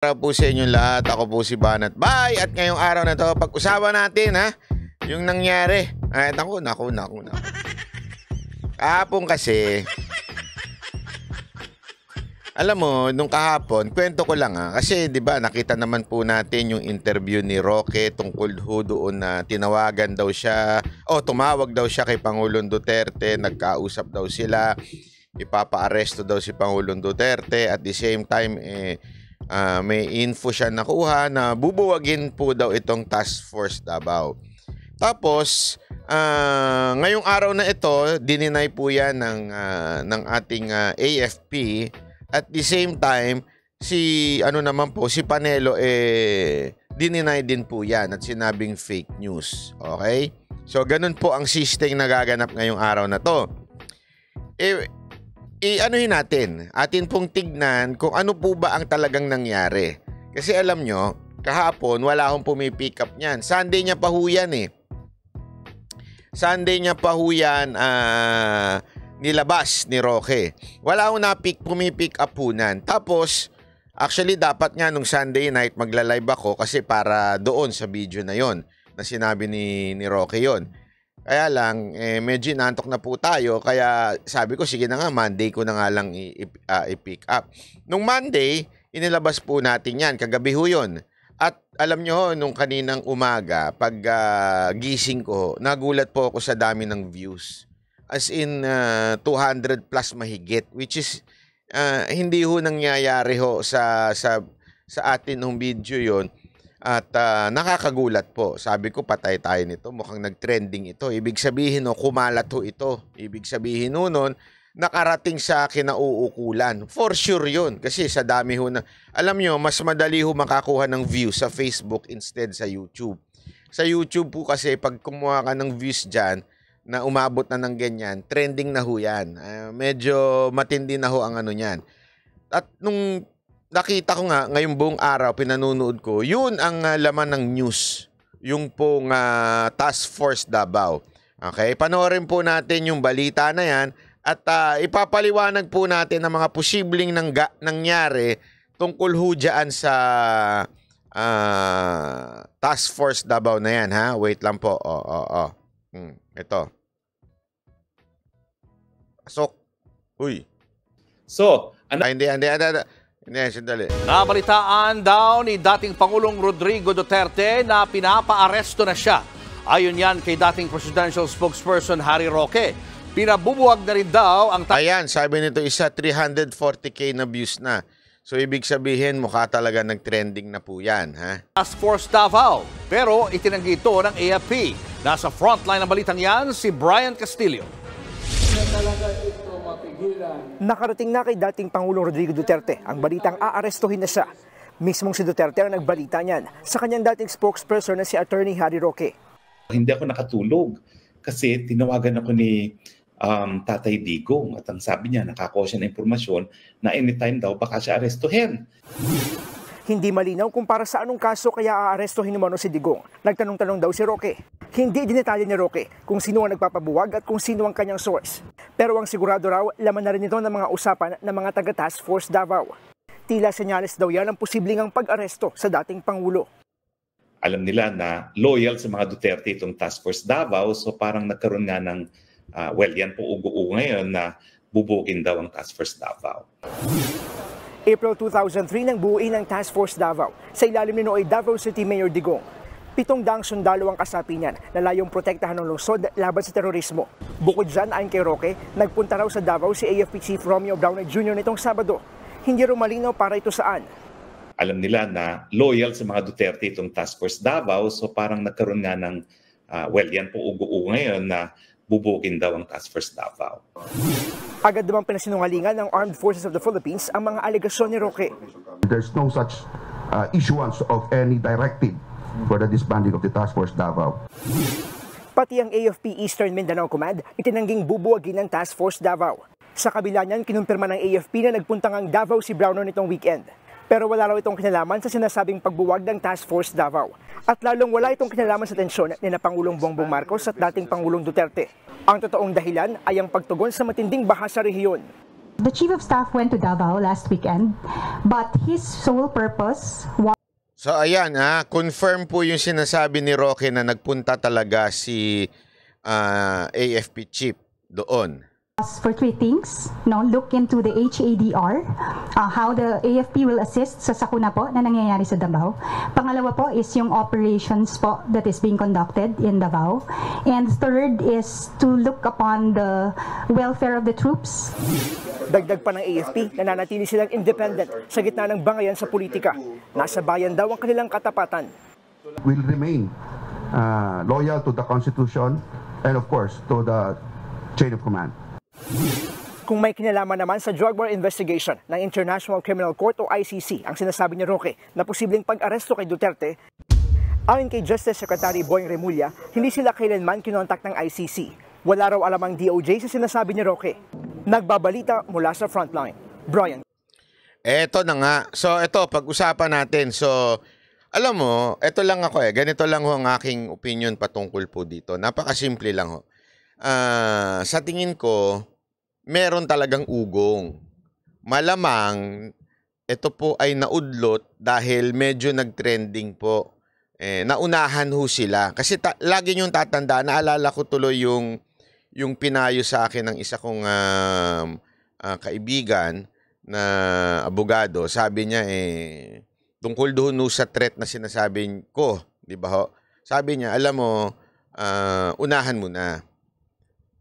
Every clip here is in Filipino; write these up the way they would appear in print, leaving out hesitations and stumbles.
Araw po sa inyong lahat, ako po si Banat Bay at ngayong araw na to pag-usapan natin yung nangyari. Ay, naku. Kahapon kasi, alam mo, nung kahapon, kwento ko lang kasi 'di ba nakita naman po natin yung interview ni Roque tungkol ho doon na tinawagan daw siya, tumawag daw siya kay Pangulong Duterte, nagkausap daw sila, ipapa-aresto daw si Pangulong Duterte at the same time may info siya nakuha na bubuwagin po daw itong Task Force Davao. Tapos, ngayong araw na ito, dininay po yan ng ating AFP. At the same time, si Panelo dininay din po yan at sinabing fake news. Okay? So, ganun po ang system na gaganap ngayong araw na to. Anuhin natin, atin pong tignan kung ano po ba ang talagang nangyari. Kasi alam nyo, kahapon wala akong pumipick up niyan. Sunday niya pa ho yan Sunday niya pa ho yan nilabas ni Roque. Wala akong pumipick up po nan. Tapos, actually dapat nga nung Sunday night magla-live ako kasi para doon sa video na yon na sinabi ni Roque yon. Kaya lang, medyo nantok na po tayo. Kaya sabi ko, sige na nga, Monday ko na nga lang i-pick up. Nung Monday, inilabas po natin yan. Kagabi ho yun. At alam nyo, nung kaninang umaga, pag gising ko, nagulat po ako sa dami ng views. As in, 200 plus mahigit. Which is, hindi ho nangyayari ho sa atin ng video yon. At nakakagulat po. Sabi ko, patay tayo nito. Mukhang nag-trending ito. Ibig sabihin, kumalat ho ito. Ibig sabihin nun, nakarating sa akin na uukulan. For sure yun. Kasi sa dami ho na... Alam nyo, mas madali ho makakuha ng views sa Facebook instead sa YouTube. Sa YouTube po kasi, pag kumuha ka ng views dyan, na umabot na ng ganyan, trending na ho yan. Medyo matindi na ho ang ano yan. At nung... nakita ko nga ngayong buong araw, pinanunood ko, yun ang laman ng news. Yung pong Task Force Davao. Okay? Panoorin po natin yung balita na yan at ipapaliwanag po natin ang mga posibleng nangyari tungkol ho dyan sa Task Force Davao na yan. Wait lang po. Ito. Pasok. Uy. So, Hindi. Sandali. Nabalitaan daw ni dating Pangulong Rodrigo Duterte na pinapa-aresto na siya. Ayon yan kay dating presidential spokesperson Harry Roque. Pinabubuwag na rin daw ang... Ayan, sabi nito 340k na views na. So ibig sabihin mukha talaga nag-trending na po yan. Task Force Davao. Pero itinanggi ito ng AFP. Nasa frontline ng balitang yan si Brian Castillo. Nakarating na kay dating Pangulong Rodrigo Duterte ang balitang aarestuhin na siya. Mismong si Duterte ang nagbalita niyan sa kanyang dating spokesperson na si Attorney Harry Roque. Hindi ako nakatulog kasi tinawagan ako ni Tatay Digong at ang sabi niya nakakuha siya ng impormasyon na anytime daw baka siya arestuhin. Hindi malinaw kung para sa anong kaso kaya aarestuhin naman si Digong. Nagtanong-tanong daw si Roque. Hindi dinetalye ni Roque kung sino ang nagpapabuwag at kung sino ang kanyang source. Pero ang sigurado raw, laman na rin ito ng mga usapan ng mga taga-Task Force Davao. Tila senyales daw yan ang posibleng ang pag-aresto sa dating Pangulo. Alam nila na loyal sa mga Duterte itong Task Force Davao, so parang nagkaroon nga ng, yan po ugo-ugo ngayon na bubugin daw ang Task Force Davao. April 2003 nang buuin ang Task Force Davao sa ilalim ni Noy Davao City Mayor Digong. 700 sundalo ang kasapi niyan na layong protektahan ng lungsod laban sa terorismo. Bukod dyan, ayon kay Roque, nagpunta raw sa Davao si AFP Chief Romeo Brownell Jr. nitong Sabado. Hindi raw malinaw para ito saan. Alam nila na loyal sa mga Duterte itong Task Force Davao, so parang nagkaroon nga ng, yan po ugo-ugo ngayon na bubugin daw ang Task Force Davao. Agad namang pinasinungalingan ng Armed Forces of the Philippines ang mga alegasyon ni Roque. There's no such issuance of any directive for the disbanding of the Task Force Davao. Pati ang AFP Eastern Mindanao Command itinangging bubuwagin ng Task Force Davao. Sa kabila niyan, kinumpirma ng AFP na nagpunta ngang Davao si Browner nitong weekend. Pero wala raw itong kinalaman sa sinasabing pagbuwag ng Task Force Davao. At lalong wala itong kinalaman sa tensyon ni Pangulong Bongbong Marcos at dating Pangulong Duterte. Ang totoong dahilan ay ang pagtugon sa matinding baha sa rehiyon. The Chief of Staff went to Davao last weekend, but his sole purpose was So ayan confirm po yung sinasabi ni Roque na nagpunta talaga si AFP chief doon. for three things. No, look into the HADR, how the AFP will assist sa sakuna po na nangyayari sa Davao. Pangalawa po is yung operations po that is being conducted in Davao. And third is to look upon the welfare of the troops. Dagdag pa ng AFP, nananatili silang independent sa gitna ng bangayan sa politika. Nasa bayan daw ang kanilang katapatan. Will remain loyal to the Constitution and of course to the chain of command. Kung may kinalaman naman sa drug war investigation ng International Criminal Court o ICC ang sinasabi ni Roque na posibleng pag-aresto kay Duterte, ayon kay Justice Secretary Boying Remulla, hindi sila kailanman kinontak ng ICC. Wala raw alam ang DOJ sa sinasabi ni Roque. Nagbabalita mula sa frontline. Brian. Eto na nga. So ito, pag-usapan natin. So, alam mo, eto lang ako ganito lang ho ang aking opinion patungkol po dito. Napakasimple lang ho. Sa tingin ko, meron talagang ugong. Malamang, ito po ay naudlot dahil medyo nag-trending po. Naunahan ho sila. Kasi lagi niyong tatanda, naalala ko tuloy yung pinayo sa akin ng isa kong kaibigan na abogado. Sabi niya tungkol doon sa threat na sinasabi ko, di ba ho? Sabi niya, alam mo, unahan mo na.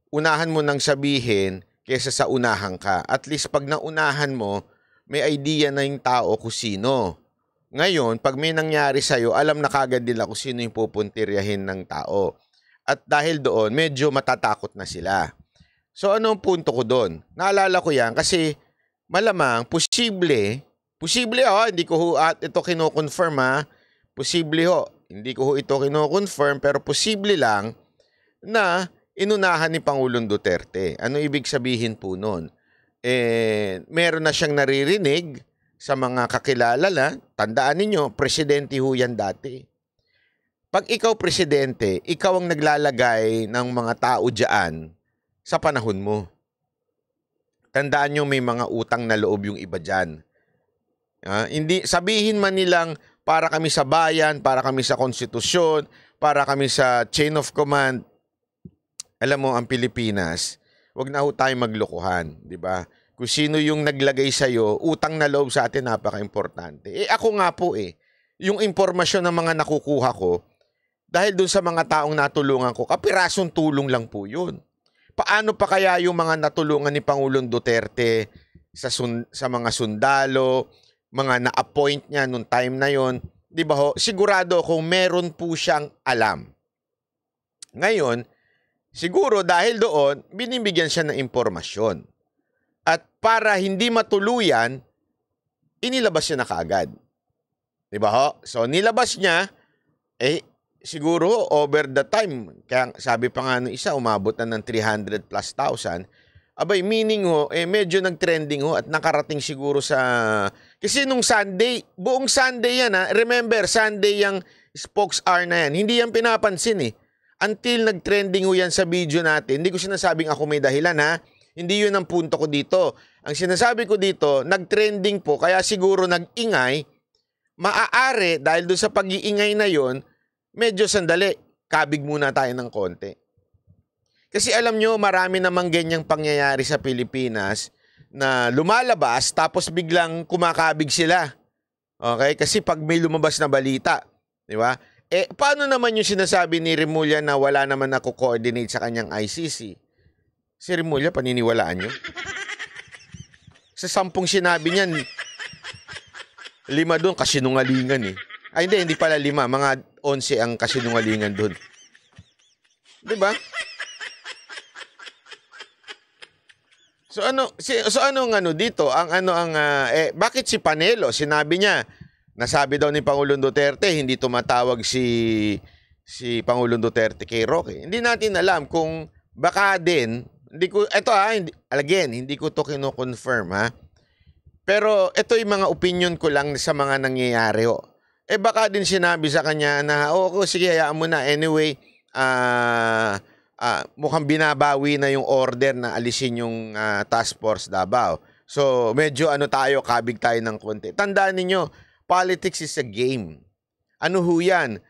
Unahan mo nang sabihin kaysa sa unahan ka. At least pag naunahan mo, may idea na yung tao kung sino. Ngayon, pag may nangyari sa'yo, alam na kagad nila kung sino yung pupuntiryahin ng tao. At dahil doon, medyo matatakot na sila. So ano ang punto ko doon? Naalala ko yan kasi malamang, posible hindi ko ho ito kino-confirm posible ho, hindi ko ho ito kino-confirm pero posible lang na inunahan ni Pangulong Duterte. Ano ibig sabihin po nun? Meron na siyang naririnig sa mga kakilala na, tandaan ninyo, presidente ho yan dati. Pag ikaw presidente, ikaw ang naglalagay ng mga tao dyan sa panahon mo. Tandaan nyo may mga utang na loob yung iba dyan. Hindi, sabihin man nilang para kami sa bayan, para kami sa konstitusyon, para kami sa chain of command. Alam mo, ang Pilipinas, wag na ho tayo maglokohan, di ba? Kung sino yung naglagay sa'yo, utang na loob sa atin, napaka-importante. Ako nga po yung impormasyon ng mga nakukuha ko, dahil dun sa mga taong natulungan ko, kapirasong tulong lang po yun. Paano pa kaya yung mga natulungan ni Pangulong Duterte sa mga sundalo, mga na-appoint niya nung time na yon, di ba ho? Sigurado kung meron po siyang alam. Ngayon, siguro dahil doon, binibigyan siya ng impormasyon. At para hindi matuluyan, inilabas niya na kaagad. Di ba ho? So, nilabas niya, siguro over the time, kaya sabi pa nga ng isa, umabot na ng 300 plus thousand. Abay, meaning ho, medyo nag-trending ho at nakarating siguro sa... Kasi nung Sunday, buong Sunday yan remember, Sunday yung spokes hour na yan. Hindi yan pinapansin Until nag-trending ho yan sa video natin. Hindi ko sinasabing ako may dahilan Hindi yun ang punto ko dito. Ang sinasabi ko dito, nag-trending po, kaya siguro nag-ingay, maaari dahil doon sa pag-iingay na yon, medyo sandali, kabig muna tayo ng konti. Kasi alam nyo, marami namang ganyang pangyayari sa Pilipinas na lumalabas tapos biglang kumakabig sila. Okay? Kasi pag may lumabas na balita, di ba? Paano naman yung sinasabi ni Remulla na wala naman ako-coordinate sa kanyang ICC? Si Remulla, paniniwalaan nyo? Sa 10 sinabi niyan, 5 doon kasinungalingan Ay, hindi pala 5. Mga 11 ang kasinungalingan doon. Di ba? So ano dito? Bakit si Panelo? Sinabi niya, nasabi daw ni Pangulong Duterte, hindi tumatawag si Pangulong Duterte kay Roque. Hindi natin alam kung baka din, hindi ko to kino-confirm Pero ito yung mga opinion ko lang sa mga nangyayari baka din sinabi sa kanya na, sige, hayaan mo na. Anyway, mukhang binabawi na yung order na alisin yung Task Force Davao. So, medyo tayo, kabig tayo ng konti. Tandaan ninyo, politics is a game. Ano ho yan?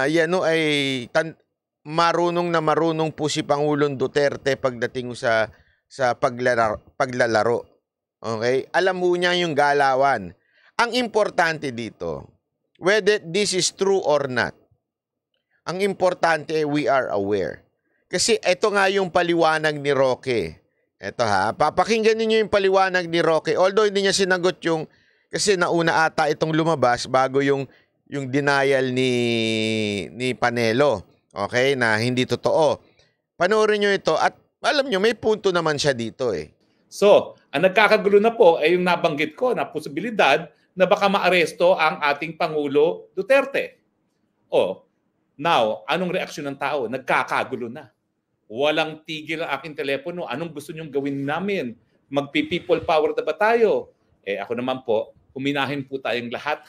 Yan ay marunong po si Pangulong Duterte pagdating sa paglalaro. Okay? Alam mo niya yung galawan. Ang importante dito, whether this is true or not, ang importante, we are aware. Kasi ito nga yung paliwanag ni Roque. Ito papakinggan niyo yung paliwanag ni Roque. Although hindi niya sinagot yung, kasi nauna ata itong lumabas bago yung denial ni Panelo. Okay, na hindi totoo. Panoorin niyo ito at alam niyo may punto naman siya dito eh. So, ang nagkakagulo na po ay yung nabanggit ko na posibilidad na baka maaresto ang ating Pangulo Duterte. Now, anong reaksyon ng tao? Nagkakagulo na. Walang tigil ang aking telepono. Anong gusto nyong gawin namin? Magpi-people power na ba tayo? Ako naman po, huminahin po tayong lahat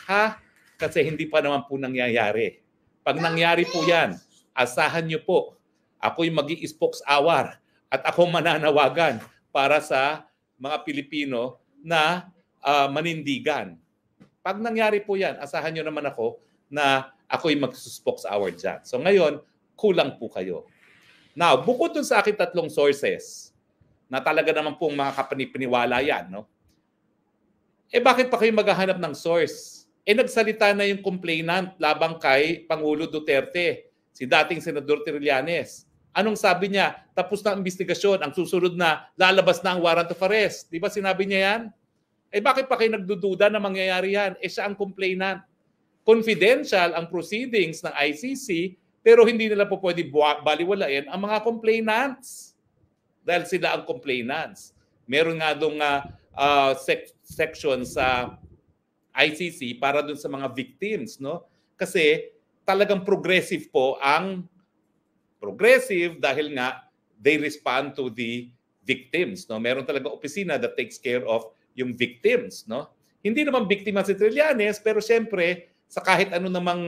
kasi hindi pa naman po nangyayari. Pag nangyari po yan, asahan nyo po, ako'y mag-i-spokes-hour at ako mananawagan para sa mga Pilipino na manindigan. Pag nangyari po yan, asahan nyo naman ako na ako'y mag-spokes-hour dyan. So ngayon, kulang po kayo. Now, bukod dun sa aking 3 sources, na talaga naman pong mga kapanipaniwala yan, no? Bakit pa kayo maghahanap ng source? Nagsalita na yung complainant labang kay Pangulo Duterte, si dating Senador Trillanes. Anong sabi niya? Tapos na ang investigasyon, ang susunod na, lalabas na ang warrant of arrest. Di ba sinabi niya yan? Bakit pa kayo nagdududa na mangyayari yan? Siya ang complainant. Confidential ang proceedings ng ICC, pero hindi nila po pwede baliwalain ang mga complainants. Dahil sila ang complainants. Meron nga doon section sa ICC para doon sa mga victims, no? Kasi talagang progressive po ang dahil nga they respond to the victims, no? Meron talaga opisina that takes care of yung victims, no? Hindi naman biktima si Trillanes, pero siyempre sa kahit ano namang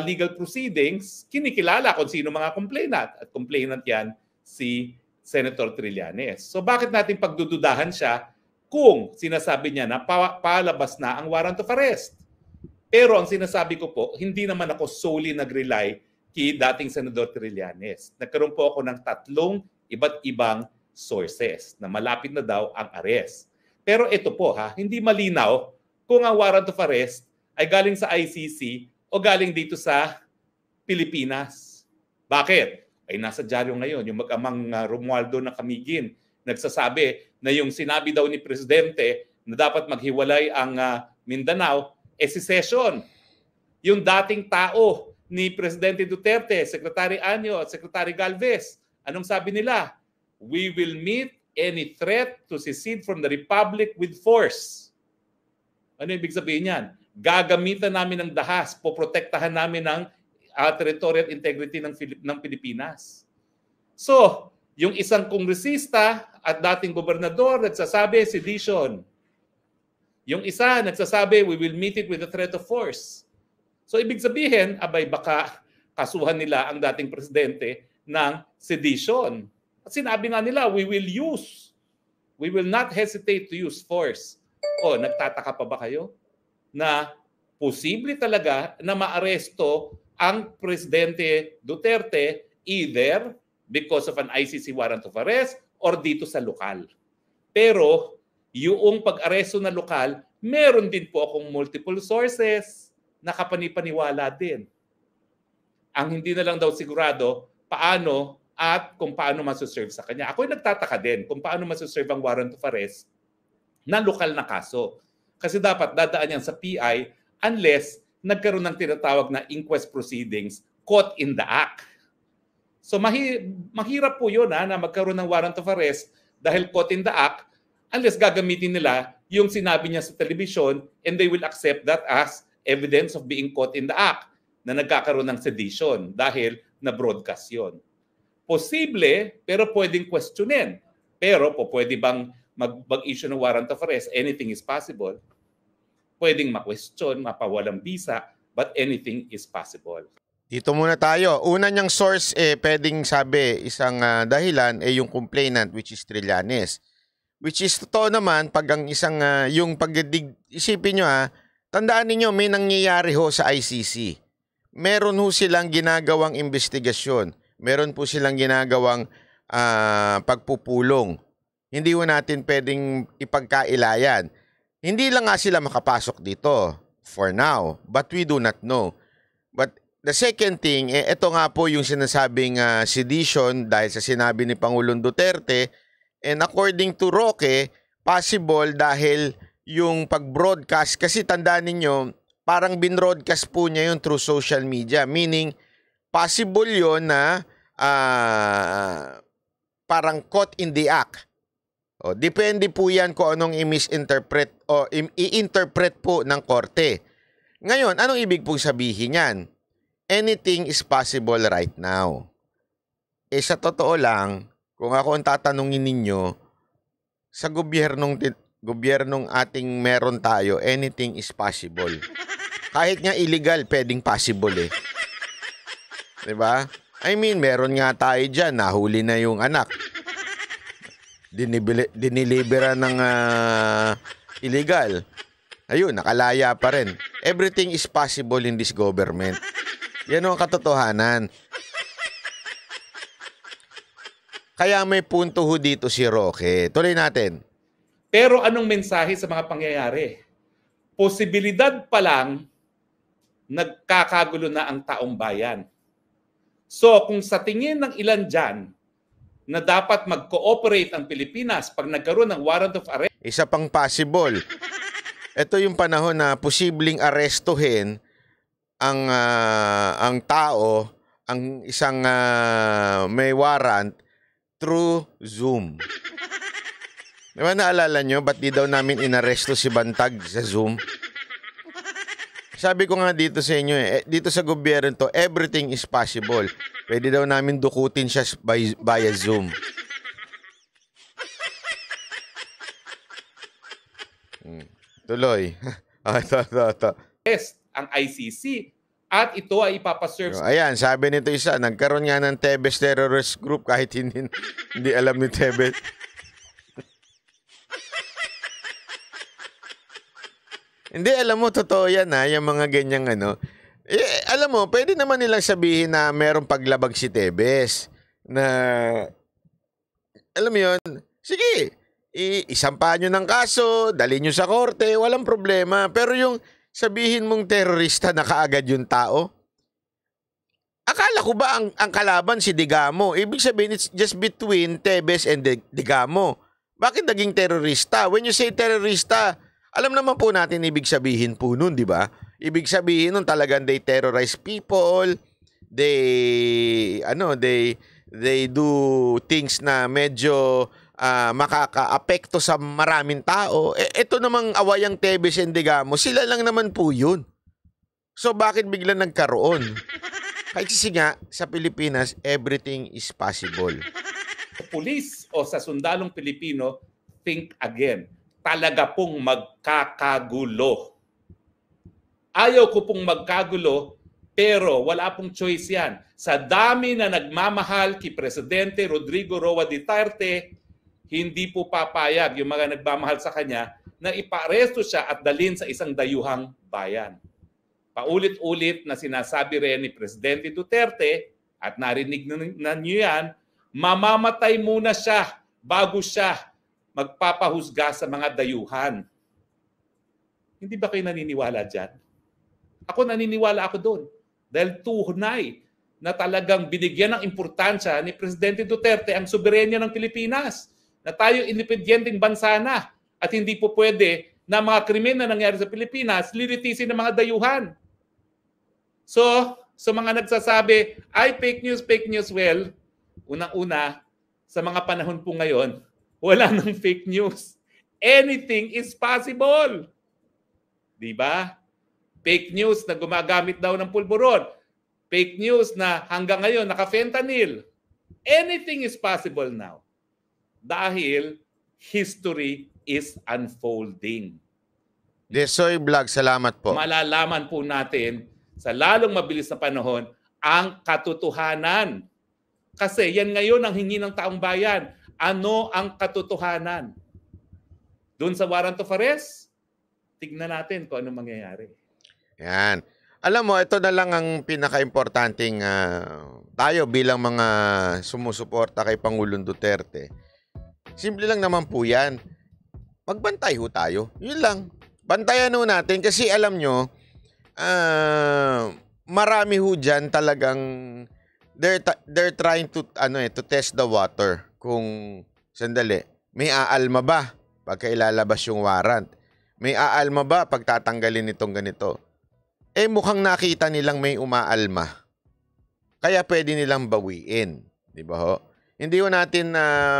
legal proceedings, kinikilala kung sino mga complainant. At complainant yan si Senator Trillanes. So bakit natin pagdududahan siya kung sinasabi niya na palabas na ang warrant of arrest? Pero ang sinasabi ko po, hindi naman ako solely nag-rely kay dating Senador Trillanes. Nagkaroon po ako ng 3 iba't ibang sources na malapit na daw ang arrest. Pero ito po hindi malinaw kung ang warrant of arrest ay galing sa ICC o galing dito sa Pilipinas. Bakit? Ay nasa dyaryo ngayon, yung mag-amang Romualdo na Camiguin, nagsasabi na yung sinabi daw ni Presidente na dapat maghiwalay ang Mindanao, secession. Yung dating tao ni Presidente Duterte, Secretary Anyo at Secretary Galvez, anong sabi nila? We will meet any threat to secede from the Republic with force. Ano ibig sabihin yan? Gagamitan namin ng dahas, poprotektahan namin ng territorial integrity ng Pilipinas. So, yung isang kongresista at dating gobernador nagsasabi, sedition. Yung isa nagsasabi, we will meet it with a threat of force. So, ibig sabihin, baka kasuhan nila ang dating presidente ng sedition. At sinabi nga nila, we will not hesitate to use force. Nagtataka pa ba kayo na posible talaga na maaresto ang Presidente Duterte either because of an ICC warrant of arrest or dito sa lokal. Pero yung pag-aresto na lokal, meron din po akong multiple sources na kapanipaniwala din. Ang hindi na lang daw sigurado paano at kung paano masaserve sa kanya. Ako'y nagtataka din kung paano masaserve ang warrant of arrest na lokal na kaso. Kasi dapat dadaan yan sa PI unless nagkaroon ng tinatawag na inquest proceedings caught in the act. So mahirap po yun na magkaroon ng warrant of arrest dahil caught in the act unless gagamitin nila yung sinabi niya sa television and they will accept that as evidence of being caught in the act na nagkakaroon ng sedition dahil na-broadcast yun. Posible, pero pwedeng questionin. Pero pwede bang mag-issue ng warrant of arrest? Anything is possible. Pwedeng ma-question, mapawalang visa, but anything is possible. Dito muna tayo. Una niyang source, pwedeng sabi, isang dahilan, yung complainant, which is Trillanes. Which is totoo naman pag ang isang yung isipin nyo tandaan niyo may nangyayari ho sa ICC. Meron ho silang ginagawang investigasyon. Meron po silang ginagawang pagpupulong. Hindi ho natin pwedeng ipagkailayan. Hindi lang nga sila makapasok dito for now, but we do not know. But the second thing, ito nga po yung sinasabing sedition dahil sa sinabi ni Pangulong Duterte. And according to Roque, possible dahil yung pag-broadcast, kasi tandaan ninyo, parang bin-broadcast po niya yun through social media. Meaning, possible yun na parang caught in the act. O, depende po yan kung anong i-misinterpret o i-interpret po ng korte. Ngayon, anong ibig pong sabihin yan? Anything is possible right now. Sa totoo lang, kung ako ang tatanungin ninyo, sa gobyernong ating meron tayo, anything is possible. Kahit nga illegal, pwedeng possible eh. Diba? I mean, meron nga tayo dyan, nahuli na yung anak. Dinilibera ng illegal. Ayun, nakalaya pa rin. Everything is possible in this government. Yan ang katotohanan. Kaya may punto ho dito si Roque. Tuloy natin. Pero anong mensahe sa mga pangyayari? Posibilidad pa lang nagkakagulo na ang taong bayan. So kung sa tingin ng ilan dyan na dapat mag-cooperate ang Pilipinas pag nagkaroon ng warrant of arrest. Isa pang possible. Ito yung panahon na posibleng arestuhin ang tao, ang isang may warrant through Zoom. Diba naalala nyo, ba't di daw namin inaresto si Bantag sa Zoom? Sabi ko nga dito sa inyo dito sa gobyerno to, everything is possible. Pwede daw namin dukutin siya via Zoom. Tuloy. Ito. Ang ICC at ito ay ipapaserve. Ayan, sabi nito isa, nagkaroon nga ng Tebes Terrorist Group kahit hindi alam ni Tebes. Hindi, alam mo, totoo yan yung mga ganyang alam mo, pwede naman nilang sabihin na merong paglabag si Tebes. Na, alam mo yun, sige, isampahan nyo ng kaso, dalhin nyo sa korte, walang problema. Pero yung sabihin mong terorista na kaagad yung tao, akala ko ba ang kalaban si Digamo? Ibig sabihin, it's just between Tebes and Digamo. Bakit naging terorista? When you say terorista, alam naman po natin ibig sabihin po nun, di ba? Ibig sabihin nun talagang they terrorize people, they do things na medyo makaka-apekto sa maraming tao. Ito namang awayang Tebes and Digamo, sila lang naman po yun. So bakit bigla nagkaroon? Kasi nga, sa Pilipinas, everything is possible. Pulis o sa sundalong Pilipino, think again. Talaga pong magkakagulo. Ayaw ko pong magkagulo, pero wala pong choice yan. Sa dami na nagmamahal kay Presidente Rodrigo Roa Duterte, hindi po papayag yung mga nagmamahal sa kanya na ipaaresto siya at dalhin sa isang dayuhang bayan. Paulit-ulit na sinasabi rin ni Presidente Duterte, at narinig na niyo yan, mamamatay muna siya bago siya magpapahusga sa mga dayuhan. Hindi ba kayo naniniwala dyan? Ako naniniwala ako doon. Dahil tunay na talagang binigyan ng importansya ni Presidente Duterte ang soberenya ng Pilipinas. Na tayo independenteng bansa na. At hindi po pwede na mga krimen na nangyari sa Pilipinas lilitisin ng mga dayuhan. So, sa mga nagsasabi, ay fake news, well, unang-una, sa mga panahon po ngayon, wala nang fake news. Anything is possible. Diba? Fake news na gumagamit daw ng pulburon. Fake news na hanggang ngayon naka-fentanyl. Anything is possible now. Dahil history is unfolding. Desoy Vlog, salamat po. Malalaman po natin sa lalong mabilis na panahon ang katotohanan. Kasi yan ngayon ang hingi ng taong bayan. Ano ang katotohanan? Doon sa warrant of arrest, tignan natin kung ano mangyayari. Yan. Alam mo, ito na lang ang pinaka-importanting tayo bilang mga sumusuporta kay Pangulong Duterte. Simple lang naman po yan. Magbantay ho tayo. Yun lang. Bantayan ho natin kasi alam nyo, marami ho dyan talagang they're trying to to test the water. Kung sandali, may aalma ba pagka ilalabas yung warrant? May aalma ba pag tatanggalin itong ganito? Mukhang nakita nilang may umaalma. Kaya pwede nilang bawiin. Di ba ho? Hindi ho natin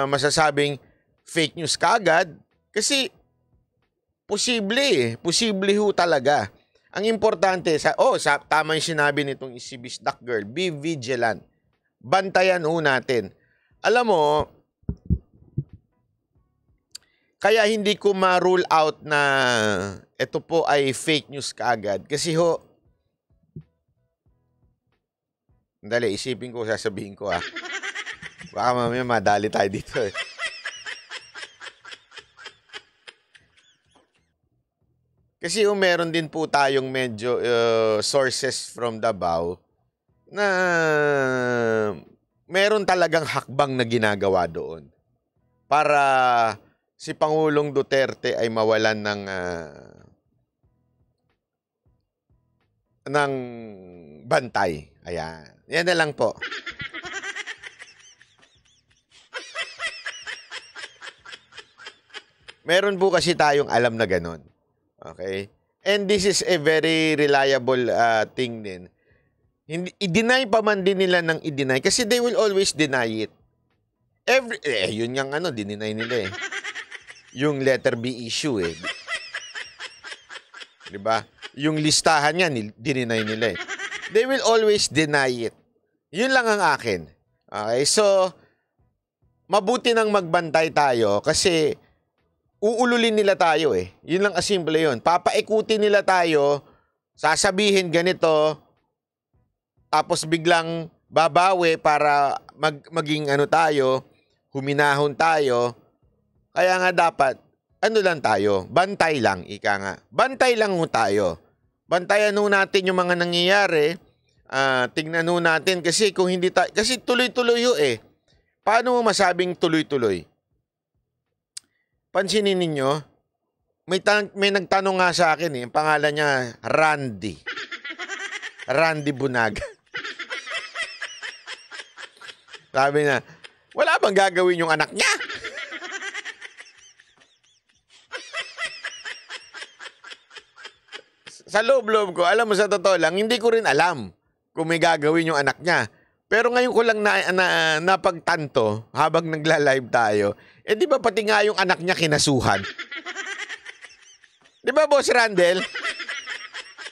masasabing fake news kagad. Kasi posible Posible ho talaga. Ang importante, tama yung sinabi nitong si Bisdak Girl, be vigilant. Bantayan ho natin. Alam mo, kaya hindi ko ma-rule out na ito po ay fake news kaagad. Kasi ho, dali, isipin ko, sasabihin ko Baka mamaya madali tayo dito Kasi meron din po tayong medyo sources from Davao na meron talagang hakbang na ginagawa doon para si Pangulong Duterte ay mawalan ng bantay. Ayan. Yan na lang po. Meron po kasi tayong alam na ganon. Okay? And this is a very reliable thing din. I-deny pa man din nila ng i-deny kasi they will always deny it. Yun yung dininay nila Yung letter B issue Diba? Yung listahan yan, dininay nila They will always deny it. Yun lang ang akin. Okay? So, mabuti nang magbantay tayo kasi uululin nila tayo Yun lang asimple yun. Papaikutin nila tayo, sasabihin ganito, tapos biglang babawi para maging tayo, huminahon tayo. Kaya nga dapat, lang tayo, bantay lang, ika nga. Bantay lang tayo. Bantayan natin yung mga nangyayari. Tingnan natin kasi kung hindi tayo, kasi tuloy-tuloy Paano mo masabing tuloy-tuloy? Pansinin ninyo, may nagtanong nga sa akin ang pangalan niya Randy. Randy Bunaga. Sabi na, wala bang gagawin yung anak niya? Sa loob-loob ko, alam mo sa totoo lang, hindi ko rin alam kung may gagawin yung anak niya. Pero ngayon ko lang napagtanto habang nagla-live tayo, di ba pati nga yung anak niya kinasuhan? Di ba, Boss Randel?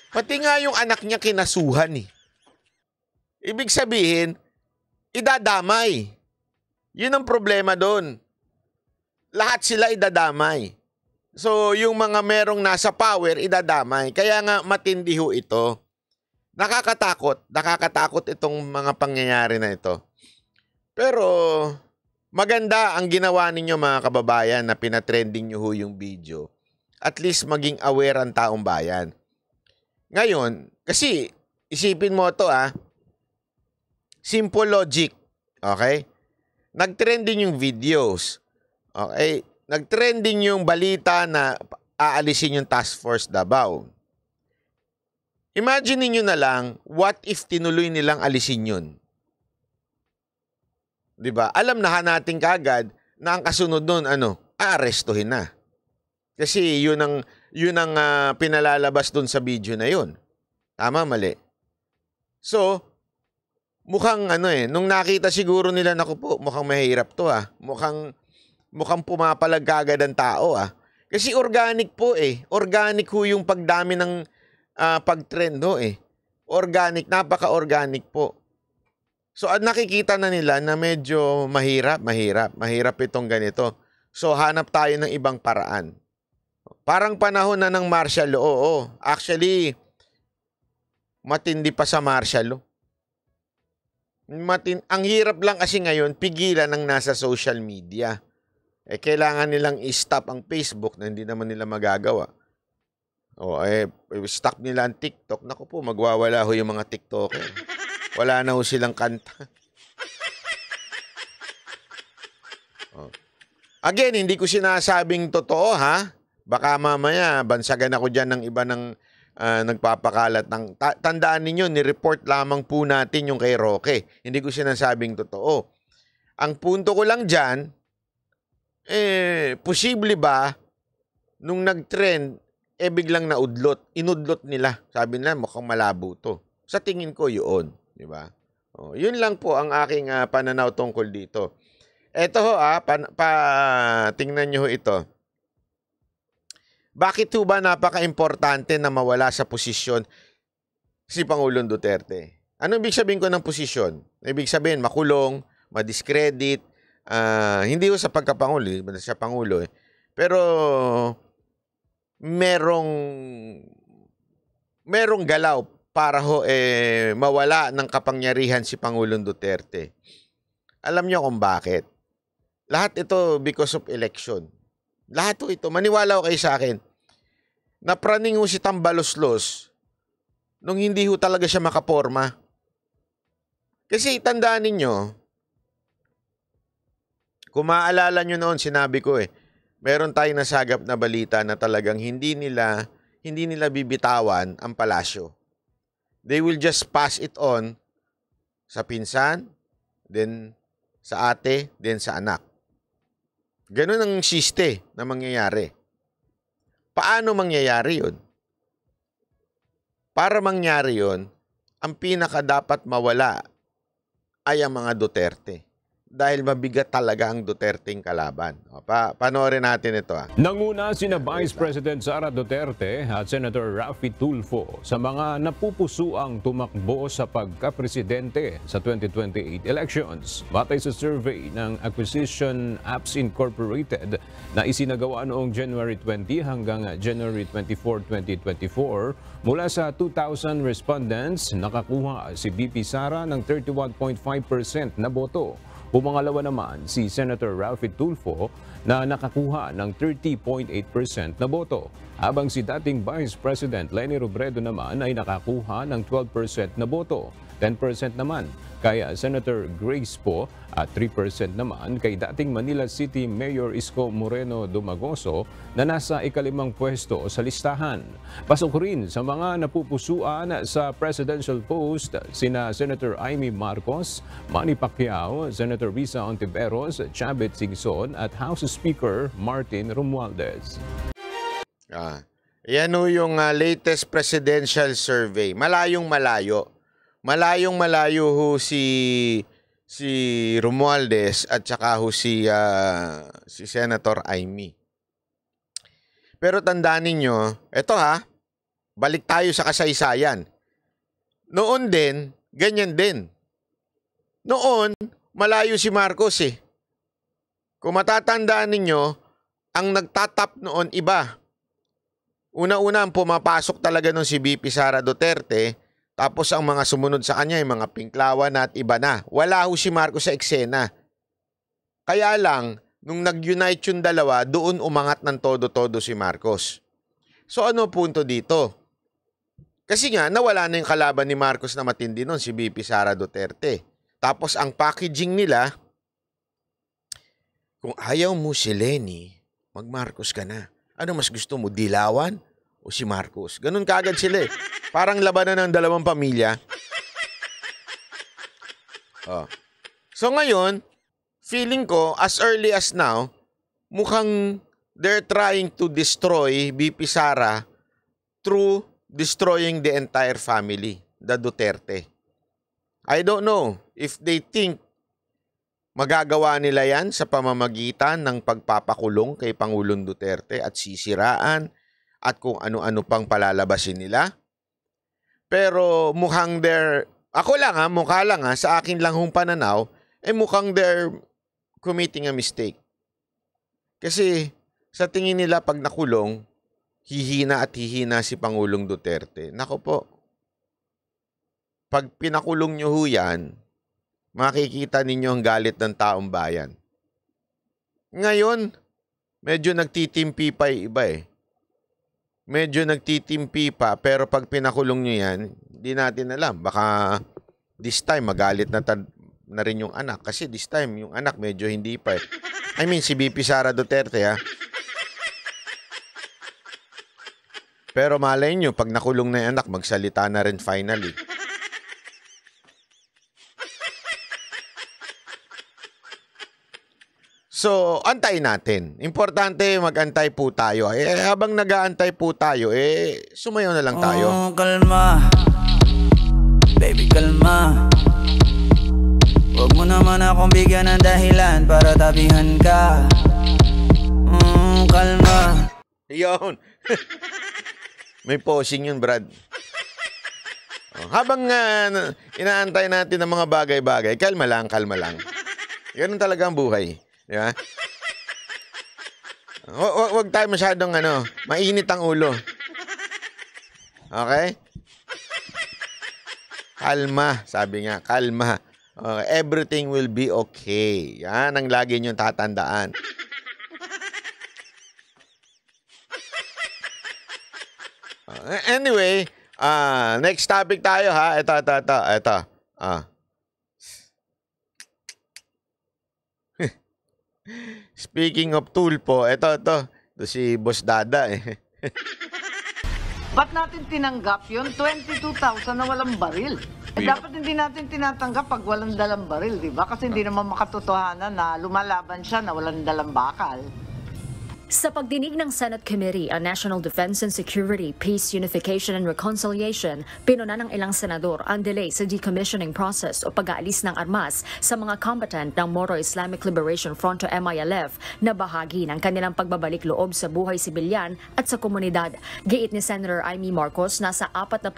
Pati nga yung anak niya kinasuhan Ibig sabihin, idadamay. Yun ang problema doon. Lahat sila idadamay. So, yung mga merong nasa power, idadamay. Kaya nga matindi ho ito. Nakakatakot itong mga pangyayari na ito. Pero, maganda ang ginawa ninyo mga kababayan na pinatrending nyo ho yung video. At least maging aware ang taong bayan. Ngayon, kasi isipin mo ito simple logic. Okay? Nag-trending yung videos. Okay? Nag-trending yung balita na aalisin yung Task Force Davao. Imagine niyo na lang, what if tinuloy nilang alisin yun? Diba? Alam na natin kagad na ang kasunod nun, aarestuhin na. Kasi yun ang pinalalabas dun sa video na yun. Tama, mali. So, mukhang nung nakita siguro nila, naku po, mukhang mahirap to Mukhang pumapalag kagad ang tao Kasi organic po Organic ho yung pagdami ng pagtrend ho Organic, napaka-organic po. So nakikita na nila na medyo mahirap itong ganito. So hanap tayo ng ibang paraan. Parang panahon na ng martial law. Oo. Actually, matindi pa sa martial law. Ang hirap lang kasi ngayon, pigilan ng nasa social media. kailangan nilang i-stop ang Facebook na hindi naman nila magagawa. Stop nila ang TikTok. Naku po, magwawala ho yung mga TikToker. Wala na ho silang kanta. Again, hindi ko sinasabing totoo, ha? Baka mamaya, bansagan ako dyan ng iba ng nagpapakalat. Tandaan ninyo, ni-report lamang po natin yung kay Roque. Hindi ko sinasabing totoo. Ang punto ko lang dyan, posible ba, nung nag-trend, biglang inudlot nila. Sabi nila, mukhang malabo to. Sa tingin ko, yun. Di ba? Yun lang po ang aking pananaw tungkol dito. Eto ho, tingnan nyo ho ito. Bakit ho ba napaka-importante na mawala sa posisyon si Pangulong Duterte? Ano ibig sabihin ko ng posisyon? Ibig sabihin, makulong, madiscredit, hindi ho sa pagkapangulo, siya Pangulo eh. Pero merong galaw para ho mawala ng kapangyarihan si Pangulong Duterte. Alam niyo kung bakit? Lahat ito because of election. Lahat ito, maniwala ho kayo sa akin. Napraning ho si Tambaloslos nung hindi ho talaga siya makaporma. Kasi tandaan ninyo, kung maaalala nyo noon, sinabi ko meron tayong nasagap na balita na talagang hindi nila bibitawan ang palasyo. They will just pass it on sa pinsan, then sa ate, then sa anak. Ganun ang siste na mangyayari. Paano mangyayari yun? Para mangyari yun, ang pinaka dapat mawala ay ang mga Duterte. Dahil mabigat talaga ang Duterteng kalaban. Panoorin natin ito. Nanguna sina Vice President Sara Duterte at Senator Raffy Tulfo sa mga napupusuang tumakbo sa pagkapresidente sa 2028 elections. Batay sa survey ng Acquisition Apps Incorporated na isinagawa noong January 20 hanggang January 24, 2024, mula sa 2,000 respondents, nakakuha si VP Sara ng 31.5% na boto. Pumangalawa naman si Senator Raffy Tulfo na nakakuha ng 30.8% na boto, habang si dating Vice President Leni Robredo naman ay nakakuha ng 12% na boto. 10% naman kay Senator Grace Poe at 3% naman kay dating Manila City Mayor Isko Moreno Dumagoso na nasa ikalimang pwesto sa listahan. Pasok rin sa mga napupusuan sa presidential post sina Senator Amy Marcos, Manny Pacquiao, Senator Risa Ontiveros, Chavit Singson at House Speaker Martin Romualdez. Yan o yung latest presidential survey. Malayong-malayo. Malayong-malayo ho si Romualdez at saka ho si Senator Amy. Pero tandaan ninyo, eto balik tayo sa kasaysayan. Noon din, ganyan din. Noon, malayo si Marcos eh. Kung matatandaan ninyo, ang nagtatap noon iba. Una-una ang pumapasok talaga nun si VP Sara Duterte. Tapos ang mga sumunod sa kanya, yung mga Pinklawan at iba na. Wala ho si Marcos sa eksena. Kaya lang, nung nag-unite yung dalawa, doon umangat ng todo-todo si Marcos. So ano punto dito? Kasi nga, nawala na yung kalaban ni Marcos na matindi nun, si VP Sara Duterte. Tapos ang packaging nila, kung ayaw mo si Leni, mag-Marcos ka na. Ano mas gusto mo, Dilawan o si Marcos? Ganun kaagad sila eh. Parang labanan ng dalawang pamilya. So ngayon, feeling ko, as early as now, mukhang they're trying to destroy VP Sara through destroying the entire family, the Duterte. I don't know if they think magagawa nila yan sa pamamagitan ng pagpapakulong kay Pangulong Duterte at sisiraan at kung ano-ano pang palalabasin nila. Pero mukhang mukha lang sa akin lang hong pananaw, mukhang they're committing a mistake. Kasi sa tingin nila pag nakulong, hihina at hihina si Pangulong Duterte. Nako po, pag pinakulong nyo yan, makikita ninyo ang galit ng taong bayan. Ngayon, medyo nagtitimpi pa yung iba eh. Medyo nagtitimpi pa, pero pag pinakulong nyo yan, hindi natin alam. Baka this time magalit na rin yung anak. Kasi this time, yung anak medyo hindi pa eh. I mean, si VP Sara Duterte ha. Pero malay nyo, pag nakulong na yung anak, magsalita na rin finally. So, antayin natin. Importante, mag-antay po tayo. Habang nag-aantay po tayo, sumayaw na lang tayo. Oh, kalma. Baby, kalma. Huwag mo naman akong bigyan ng dahilan para tabihan ka. Kalma. Yun. May posing yun, Brad. Habang inaantay natin ang mga bagay-bagay, kalma lang, kalma lang. Ganun talaga ang buhay. Di ba? Huwag tayo masyadong mainit ang ulo. Okay? Kalma, sabi nga, kalma. Everything will be okay. Yan ang lagi niyong tatandaan. Anyway, next topic tayo ha. Ito. Speaking of tulpo, ito si Boss Dada eh. Ba't natin tinanggap yun? 22,000 na walang baril. Dapat hindi natin tinatanggap pag walang dalang baril, di ba? Kasi hindi naman makatotohanan na lumalaban siya na walang dalang bakal. Sa pagdinig ng Senate Committee on National Defense and Security, Peace, Unification and Reconciliation, pinuna ng ilang senador ang delay sa decommissioning process o pag-aalis ng armas sa mga combatant ng Moro Islamic Liberation Front o MILF na bahagi ng kanilang pagbabalik loob sa buhay sibilyan at sa komunidad. Giit ni Senator Amy Marcos, nasa 40,000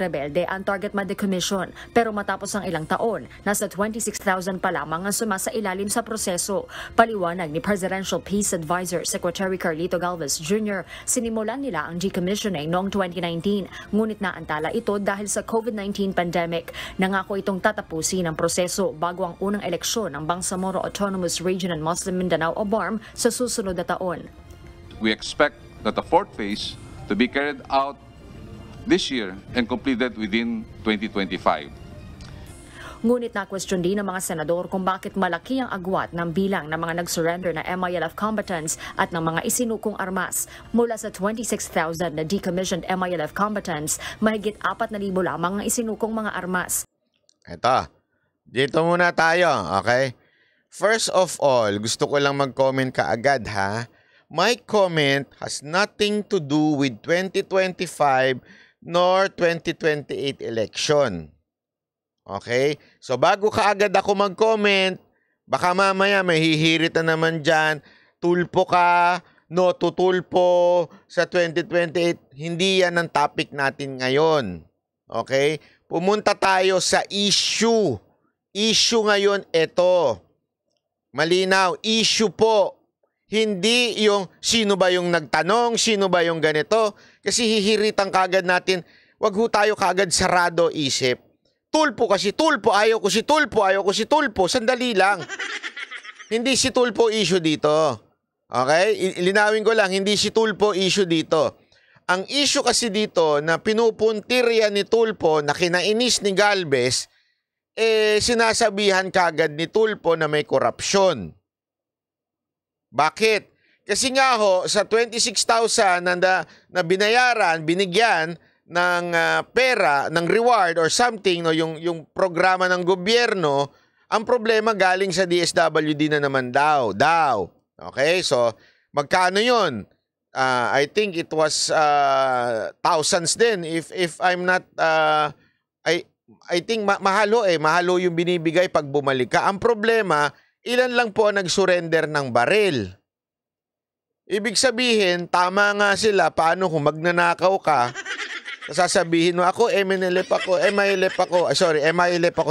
rebelde ang target ma-decommission, pero matapos ang ilang taon, nasa 26,000 pa lamang ang sumasailalim sa proseso. Paliwanag ni Presidential Peace Advisor Secretary Carlito Galvez Jr., sinimulan nila ang decommissioning noong 2019, ngunit naantala ito dahil sa COVID-19 pandemic. Nangako itong tatapusin ang proseso bago ang unang eleksyon ng Bangsamoro Autonomous Region and Muslim Mindanao o BARM sa susunod na taon. We expect that the fourth phase to be carried out this year and completed within 2025. Ngunit na-question din ng mga senador kung bakit malaki ang agwat ng bilang ng mga nag-surrender na MILF combatants at ng mga isinukong armas. Mula sa 26,000 na decommissioned MILF combatants, mahigit 4,000 lamang ang isinukong mga armas. Eto, dito muna tayo, okay? First of all, gusto ko lang mag-comment kaagad ha. My comment has nothing to do with 2025 nor 2028 election. Okay? So bago kaagad ako mag-comment, baka mamaya may hihirit na naman dyan, tulpo ka, no tutulpo sa 2028. Hindi yan ang topic natin ngayon. Okay? Pumunta tayo sa issue. Issue ngayon, ito. Malinaw, issue po. Hindi yung sino ba yung nagtanong, sino ba yung ganito. Kasi hihiritan kagad natin, wag ho tayo kagad sarado isip. Tulpo kasi tulpo, ayaw ko si tulpo, ayaw ko si tulpo. Sandali lang. Hindi si tulpo issue dito. Okay? Linawin ko lang, hindi si tulpo issue dito. Ang issue kasi dito na pinupuntirya ni tulpo na kinainis ni Galvez, sinasabihan kagad ni tulpo na may korupsyon. Bakit? Kasi nga ho, sa 26,000 na binayaran, binigyan ng pera, ng reward or something, no, yung programa ng gobyerno, ang problema galing sa DSWD na naman daw. Okay? So, magkano yun? I think it was thousands din. If I'm not, I think mahalo mahalo yung binibigay pag bumalik ka. Ang problema, ilan lang po nag-surrender ng baril. Ibig sabihin, tama nga sila, paano kung magnanakaw ka, sasabihin mo, ako, MILF ako,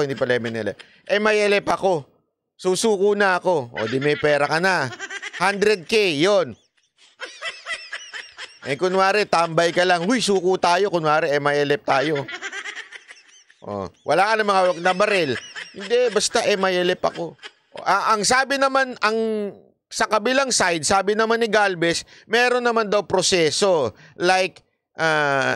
hindi pala MNLF. MILF ako. Susuko na ako. O, di may pera ka na. 100K, yon. Kunwari, tambay ka lang. Huy, suko tayo. Kunwari, MILF tayo. O, wala ka na mga hawak na baril. Hindi, basta MILF ako. Ang sabi naman, ang sa kabilang side, sabi naman ni Galvez, meron naman daw proseso. Like,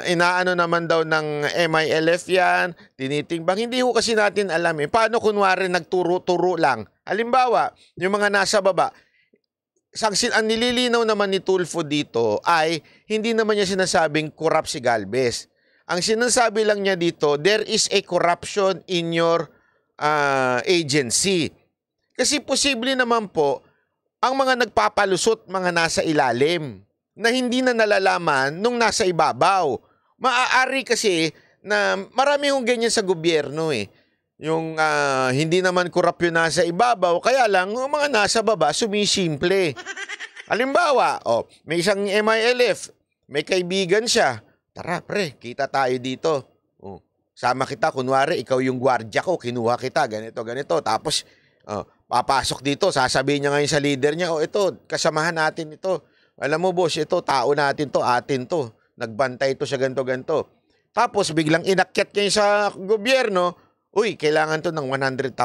inaano naman daw ng MILF yan, tinitimbang. Hindi ko kasi natin alam eh. Paano kunwari nagturo-turo lang? Halimbawa, yung mga nasa baba, ang nililinaw naman ni Tulfo dito ay hindi naman niya sinasabing corrupt si Galvez. Ang sinasabi lang niya dito, there is a corruption in your agency. Kasi posible naman po, ang mga nagpapalusot, mga nasa ilalim, na hindi na nalalaman nung nasa ibabaw. Maaari kasi na marami yung ganyan sa gobyerno eh. Yung hindi naman korap yung nasa ibabaw, kaya lang yung mga nasa baba sumisimple. Halimbawa, may isang MILF, may kaibigan siya. Tara pre, kita tayo dito. Sama kita, kunwari ikaw yung gwardiya ko, kinuha kita, ganito, ganito. Tapos papasok dito, sasabihin niya ngayon sa leader niya, ito, kasamahan natin ito. Alam mo boss, ito, tao natin to, atin to. Nagbantay to sa ganto-ganto. Tapos biglang inakyat niya sa gobyerno, uy, kailangan to ng 100,000.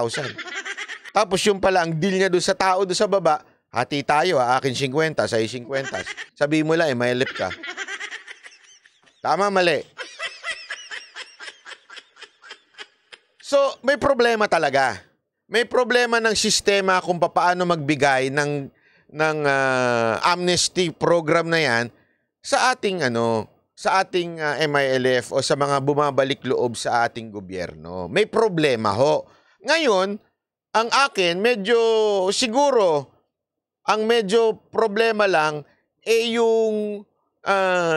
Tapos yung pala, ang deal niya doon sa tao doon sa baba, hati tayo, akin 50, sa'yo 50. Sabihin mo lang, may lip ka. Tama, mali. So, may problema talaga. May problema ng sistema kung paano magbigay ng amnesty program na yan sa ating MILF o sa mga bumabalik loob sa ating gobyerno. May problema ho. Ngayon, ang akin siguro ang medyo problema lang yung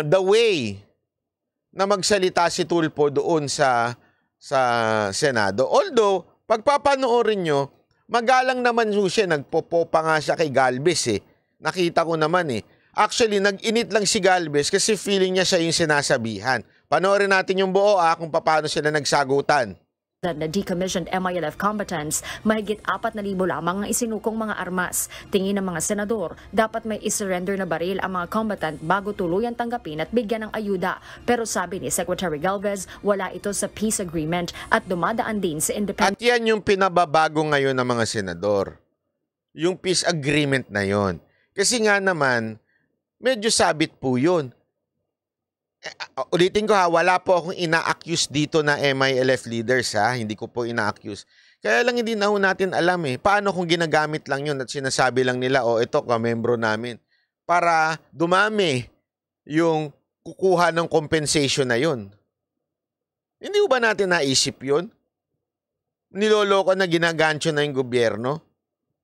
the way na magsalita si Tulfo doon sa Senado. Although pagpapanoorin nyo, magalang naman siya, nagpopopa nga siya kay Galvez eh. Nakita ko naman eh. Actually, nag-init lang si Galvez kasi feeling niya siya yung sinasabihan. Panoorin natin yung buo kung paano sila nagsagutan. Na decommissioned MILF combatants, mahigit 4,000 lamang ang isinukong mga armas. Tingin ng mga senador, dapat may isurrender na baril ang mga combatant bago tuluyan tanggapin at bigyan ng ayuda. Pero sabi ni Secretary Galvez, wala ito sa peace agreement at dumadaan din sa independent. At yan yung pinababago ngayon ng mga senador. Yung peace agreement na yon. Kasi nga naman, medyo sabit po yun. Ulitin ko wala po akong ina-accuse dito na MILF leaders hindi ko po ina-accuse. Kaya lang hindi na natin alam paano kung ginagamit lang yun at sinasabi lang nila, ito ka-membro namin. Para dumami yung kukuha ng compensation na yun. Hindi ba natin naisip yun? Niloloko na ginagancho na yung gobyerno?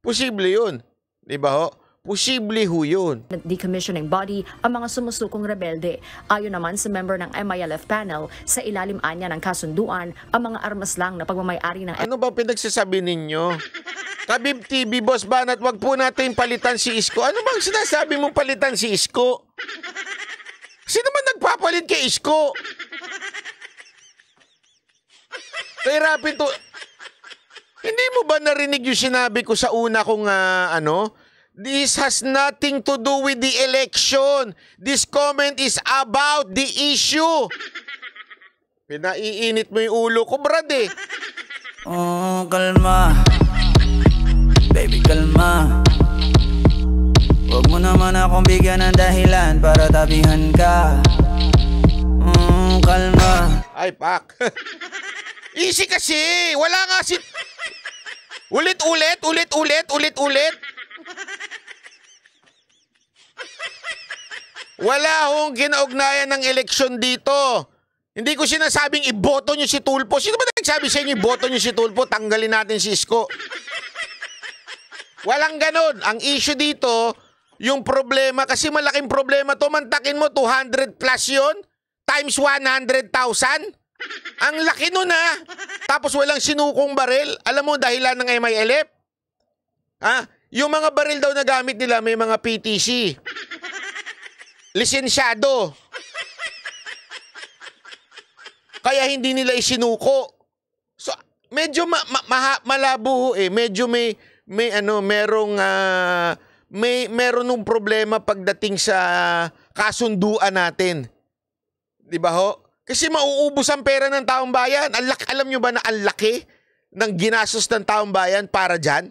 Posible yun. Di ba ho? Posible ho yun. Decommissioning body ang mga sumusukong rebelde. Ayon naman sa member ng MILF panel, sa ilalim anya ng kasunduan, ang mga armas lang na pagmamayari ng... Ano ba pinagsasabi ninyo? Kabib TV, Boss Banat, wag po natin palitan si Isko. Ano bang sinasabi mong palitan si Isko? Sino man nagpapalit kay Isko? Kay Rapi to... Hindi mo ba narinig yung sinabi ko sa una kong This has nothing to do with the election. This comment is about the issue. Pinaiinit mo yung ulo ko, brad eh. Kalma. Baby, kalma. Huwag mo naman akong bigyan ng dahilan para tabihan ka. Kalma. Ay, pak. Easy kasi. Wala nga si... Ulit-ulit. Wala akong kinaugnayan ng eleksyon dito. Hindi ko sinasabing iboto nyo si Tulfo. Sino ba nagsabi sa inyo iboto nyo si Tulfo? Tanggalin natin si Isko. Walang ganon. Ang issue dito, yung problema, kasi malaking problema to, mantakin mo 200 plus yun, times 100,000. Ang laki nun Tapos walang sinukong baril. Alam mo dahilan ng MILF? Yung mga baril daw na gamit nila may mga PTC. Lisensyado. Kaya hindi nila isinuko. So medyo malabo Medyo meron ng problema pagdating sa kasunduan natin. 'Di ba ho? Kasi mauubos ang pera ng taong bayan. Alam nyo ba na ang laki ng ginastos ng taong bayan para dyan?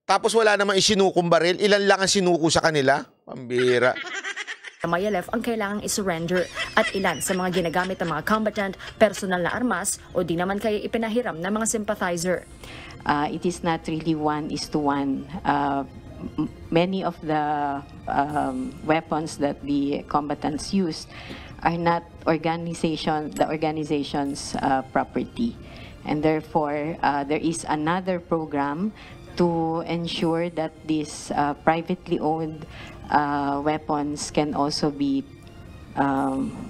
Tapos wala namang isinukong baril. Ilan lang ang sinuko sa kanila? Pambira. Mayalef ang kailangang isurrender at ilan sa mga ginagamit ng mga combatant, personal na armas o di naman kaya ipinahiram ng mga sympathizer. It is not really 1:1. Many of the weapons that the combatants used are not the organization's property. And therefore, there is another program to ensure that these privately owned weapons can also be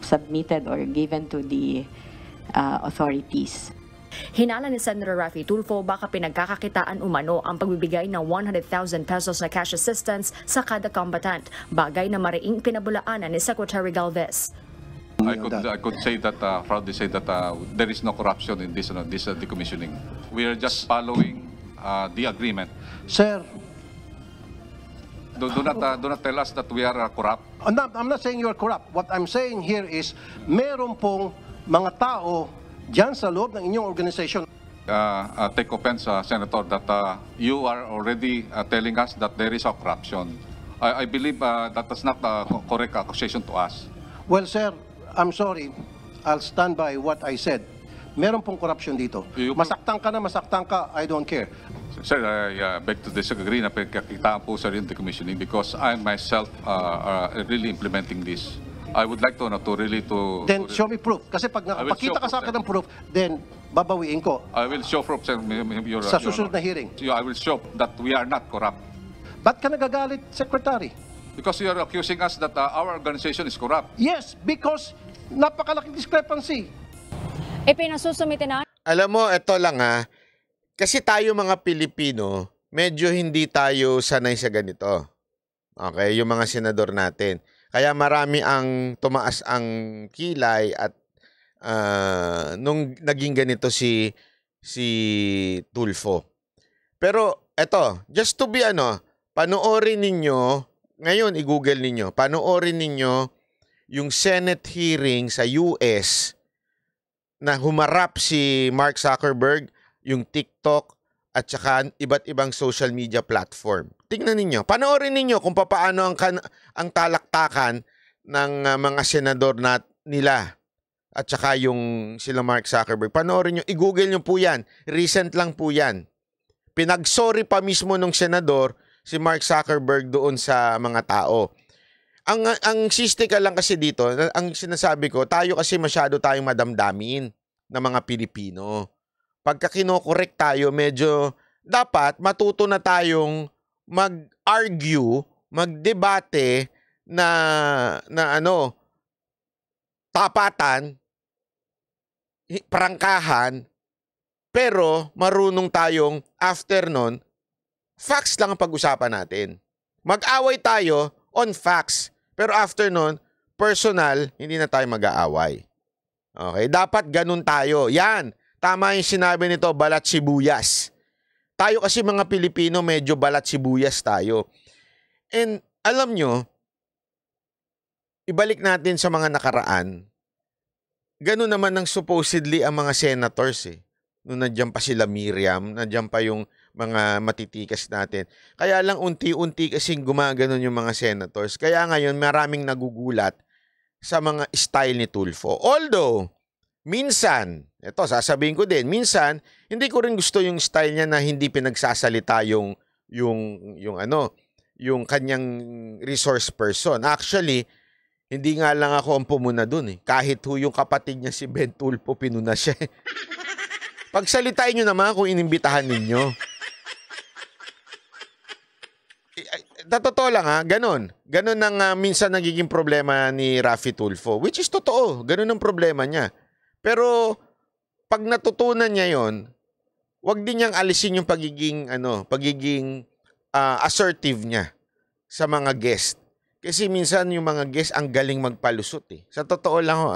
submitted or given to the authorities. Hinala ni Senator Raffy Tulfo baka pinagkakakitaan umano ang pagbibigay ng 100,000 pesos na cash assistance sa kada combatant, bagay na mariing pinabulaanan ni Secretary Galvez. I could say that, proudly say that there is no corruption in this decommissioning. We are just following the agreement. Sir, do not tell us that we are corrupt. I'm not saying you are corrupt. What I'm saying here is meron pong mga tao diyan sa loob ng inyong organization. Take offense, Senator, that you are already telling us that there is a corruption. I believe that is not a correct accusation to us. Well, sir, I'm sorry. I'll stand by what I said. Meron pong corruption dito. Masaktan ka na, masaktan ka, I don't care. Sir, I beg to disagree na pinagkakitaan po sa rin decommissioning because I myself really implementing this. I would like to really to... Then show me proof. Kasi pag nakapakita ka sa akin ng proof, then babawiin ko. I will show proof, sir. Sa susunod na hearing. I will show that we are not corrupt. Ba't ka nagagalit, Secretary? Because you are accusing us that our organization is corrupt. Yes, because napakalaking discrepancy. Pinasusumitin na. Alam mo, ito lang ha. Kasi tayo mga Pilipino, medyo hindi tayo sanay sa ganito. Okay, yung mga senador natin. Kaya marami ang tumaas ang kilay at nung naging ganito si Tulfo. Pero eto, just to be panoorin ninyo, ngayon i-google ninyo, panoorin ninyo yung Senate hearing sa US na humarap si Mark Zuckerberg, yung TikTok at saka iba't ibang social media platform. Tingnan ninyo, panoorin ninyo kung paano ang talaktakan ng mga senador nila at saka yung sila Mark Zuckerberg. Panoorin nyo, i-google nyo po yan. Recent lang po yan. Pinag-sorry pa mismo nung senador si Mark Zuckerberg doon sa mga tao. Ang sistika lang kasi dito, ang sinasabi ko, tayo kasi masyado tayong madamdamin na mga Pilipino. Pagka kinokorek tayo, medyo dapat matuto na tayong mag-argue, magdebate na tapatan, prangkahan, pero marunong tayong after nun, facts lang ang pag-usapan natin. Mag-away tayo on facts, pero after nun, personal, hindi na tayo mag-aaway. Okay, dapat ganun tayo. Yan, tama yung sinabi nito, balat sibuyas. Tayo kasi mga Pilipino, medyo balat sibuyas tayo. And alam nyo, ibalik natin sa mga nakaraan, ganun naman ang supposedly ang mga senators eh. Nung nandiyan pa sila Miriam, nandiyan pa yung mga matitikas natin. Kaya lang unti-unti kasing gumaganon yung mga senators. Kaya ngayon maraming nagugulat sa mga style ni Tulfo. Although, minsan, ito sasabihin ko din, minsan, hindi ko rin gusto yung style niya na hindi pinagsasalita yung kanyang resource person. Actually, hindi nga lang ako ang pumuna dun eh. Kahit yung kapatid niya si Ben Tulfo, pinuna siya. Pagsalitain nyo naman kung inimbitahan ninyo. Totoo lang ha, ganun. Ganun ang minsan nagiging problema ni Raffy Tulfo. Which is totoo, ganun ang problema niya. Pero pag natutunan niya yon, wag din niyang alisin yung pagiging assertive niya sa mga guest. Kasi minsan yung mga guest ang galing magpalusot eh. Sa totoo lang ho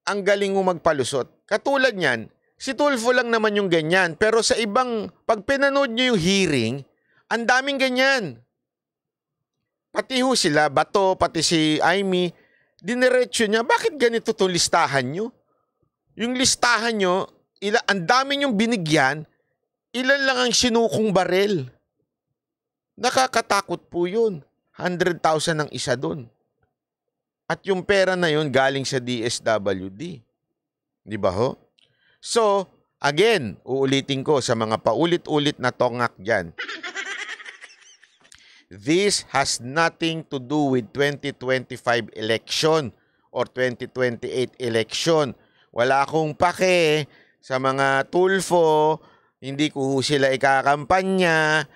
ang galing mo magpalusot. Katulad niyan, si Tulfo lang naman yung ganyan. Pero sa ibang, pag pinanood niyo yung hearing, ang daming ganyan. Pati ho sila, Bato, pati si Amy, diniretso niya, bakit ganito itong listahan nyo? Yung listahan nyo, ang dami nyong binigyan, Ilan lang ang sinukong barel? Nakakatakot po yun. 100,000 ang isa dun. At yung pera na yun galing sa DSWD. Di ba ho? So, again, uulitin ko sa mga paulit-ulit na tongak dyan. This has nothing to do with 2025 election or 2028 election. Wala akong pake sa mga Tulfo, hindi ko sila ikakampanya.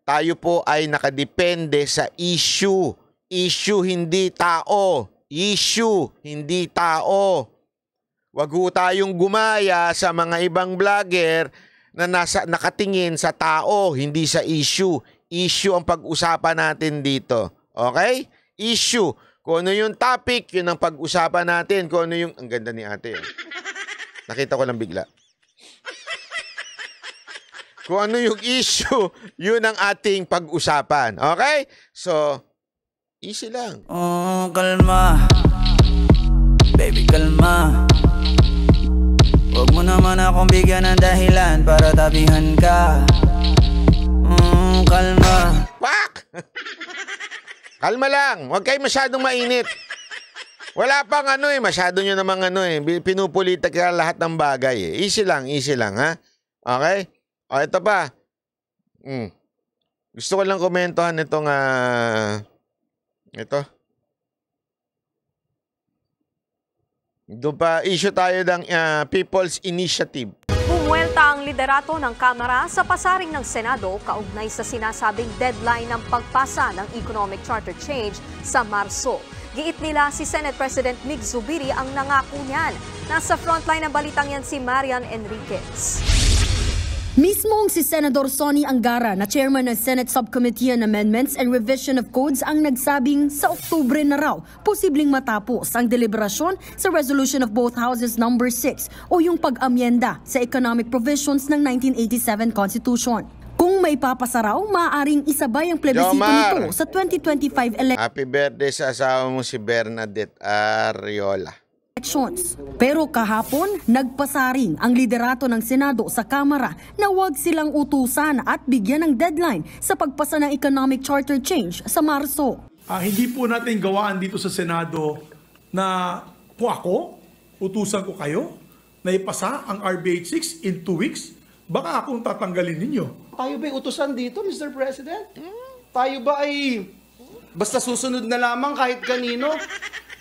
Tayo po ay nakadepende sa issue. Issue, hindi tao. Issue, hindi tao. Wag ho tayong gumaya sa mga ibang vlogger na nakatingin sa tao, hindi sa issue. Issue ang pag-usapan natin dito. Okay? Issue. Kung ano yung topic, yun ang pag-usapan natin. Kung ano yung... Ang ganda ni ate. Nakita ko lang bigla. Kung ano yung issue, yun ang ating pag-usapan. Okay? So, easy lang. Oh, kalma. Baby, kalma. Huwag mo naman akong bigyan ng dahilan para tabihan ka. Kalma. Wak! Kalma lang. Huwag kayo masyadong mainit. Wala pang masyado nyo namang pinupulita ka lahat ng bagay. Easy lang, ha? Okay? O, ito pa. Gusto ko lang komentohan itong, ito. Doon pa, issue tayo ng People's Initiative. Bumuelta ang liderato ng Kamara sa pasaring ng Senado kaugnay sa sinasabing deadline ng pagpasa ng Economic Charter Change sa Marso. Giit nila si Senate President Mig Zubiri ang nangako niyan. Nasa frontline ng balitang yan si Marian Enriquez. Mismong si Senador Sonny Angara na chairman ng Senate Subcommittee on Amendments and Revision of Codes ang nagsabing sa Oktubre na raw posibleng matapos ang deliberasyon sa resolution of both houses number 6 o yung pag-amyenda sa economic provisions ng 1987 Constitution. Kung may papasa raw, maaaring isabay ang plebisito nito sa 2025 elections. Happy birthday sa asawa mo si Bernadette Ariola. Pero kahapon, nagpasaring ang liderato ng Senado sa Kamara na huwag silang utusan at bigyan ng deadline sa pagpasa ng Economic Charter Change sa Marso. Hindi po natin gawaan dito sa Senado na kung ako, utusan ko kayo na ipasa ang RBH 6 in 2 weeks, baka akong tatanggalin ninyo. Tayo ba'y utusan dito, Mr. President? Tayo ba ay basta susunod na lamang kahit kanino?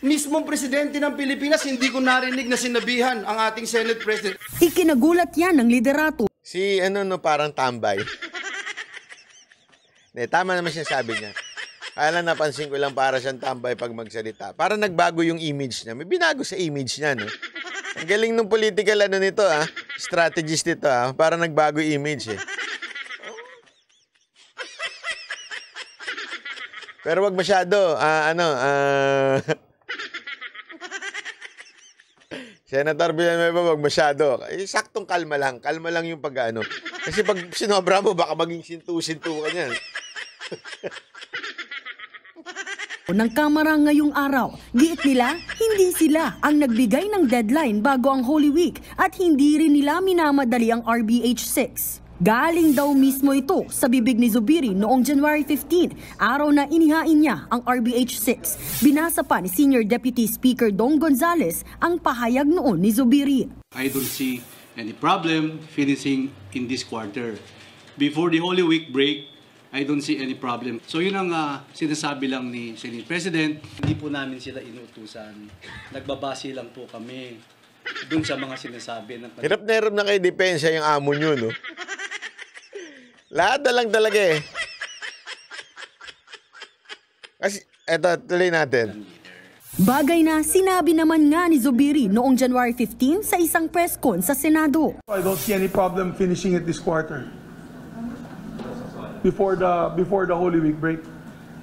Mismong presidente ng Pilipinas, hindi ko narinig na sinabihan ang ating Senate President. Ikinagulat yan ng liderato. Si parang tambay. Tama naman siya sabi niya. Kaya napansin ko lang para siyang tambay pag magsalita. Para nagbago yung image niya. May binago sa image niya, no? Ang galing ng political nito, strategist nito, para nagbago image, Pero wag masyado, Senator Villanueva, wag masyado. Saktong kalma lang. Kalma lang yung pag-ano. Kasi pag sinobra mo, baka maging sintu-sintu ka niyan. Ng Kamara ngayong araw, giit nila, hindi sila ang nagbigay ng deadline bago ang Holy Week at hindi rin nila minamadali ang RBH 6. Galing daw mismo ito sa bibig ni Zubiri noong January 15, araw na inihain niya ang RBH 6. Binasa pa ni Senior Deputy Speaker Dong Gonzales ang pahayag noon ni Zubiri. I don't see any problem finishing in this quarter. Before the Holy Week break, I don't see any problem. So yun ang sinasabi lang ni Senate President. Hindi po namin sila inuutusan. Nagbabase lang po kami dun sa mga sinasabi. Hirap na kayo depensa yung amo nyo, no? Lahat na lang talaga Kasi, eto, tuloy natin. Bagay na sinabi naman nga ni Zubiri noong January 15 sa isang press con sa Senado. I don't see any problem finishing it this quarter. Before the Holy Week break.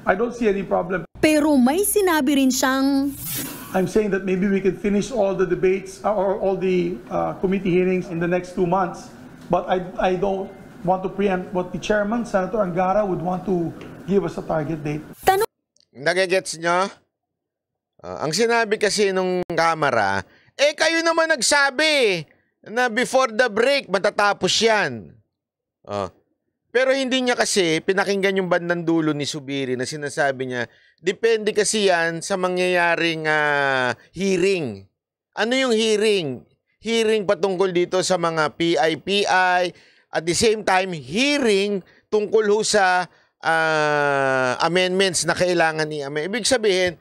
I don't see any problem. Pero may sinabi rin siyang I'm saying that maybe we can finish all the debates or all the committee hearings in the next 2 months. But I don't want to preempt what the chairman, Senator Angara, would want to give us a target date. Nagigets nyo? Ang sinabi kasi nung Kamara, kayo naman nagsabi na before the break matatapos yan. Pero hindi niya kasi pinakinggan yung bandang dulo ni Zubiri na sinasabi niya, depende kasi yan sa mangyayaring hearing. Ano yung hearing? Hearing patungkol dito sa mga PI. At the same time, hearing tungkol ho sa amendments na kailangan i-amend. Ibig sabihin,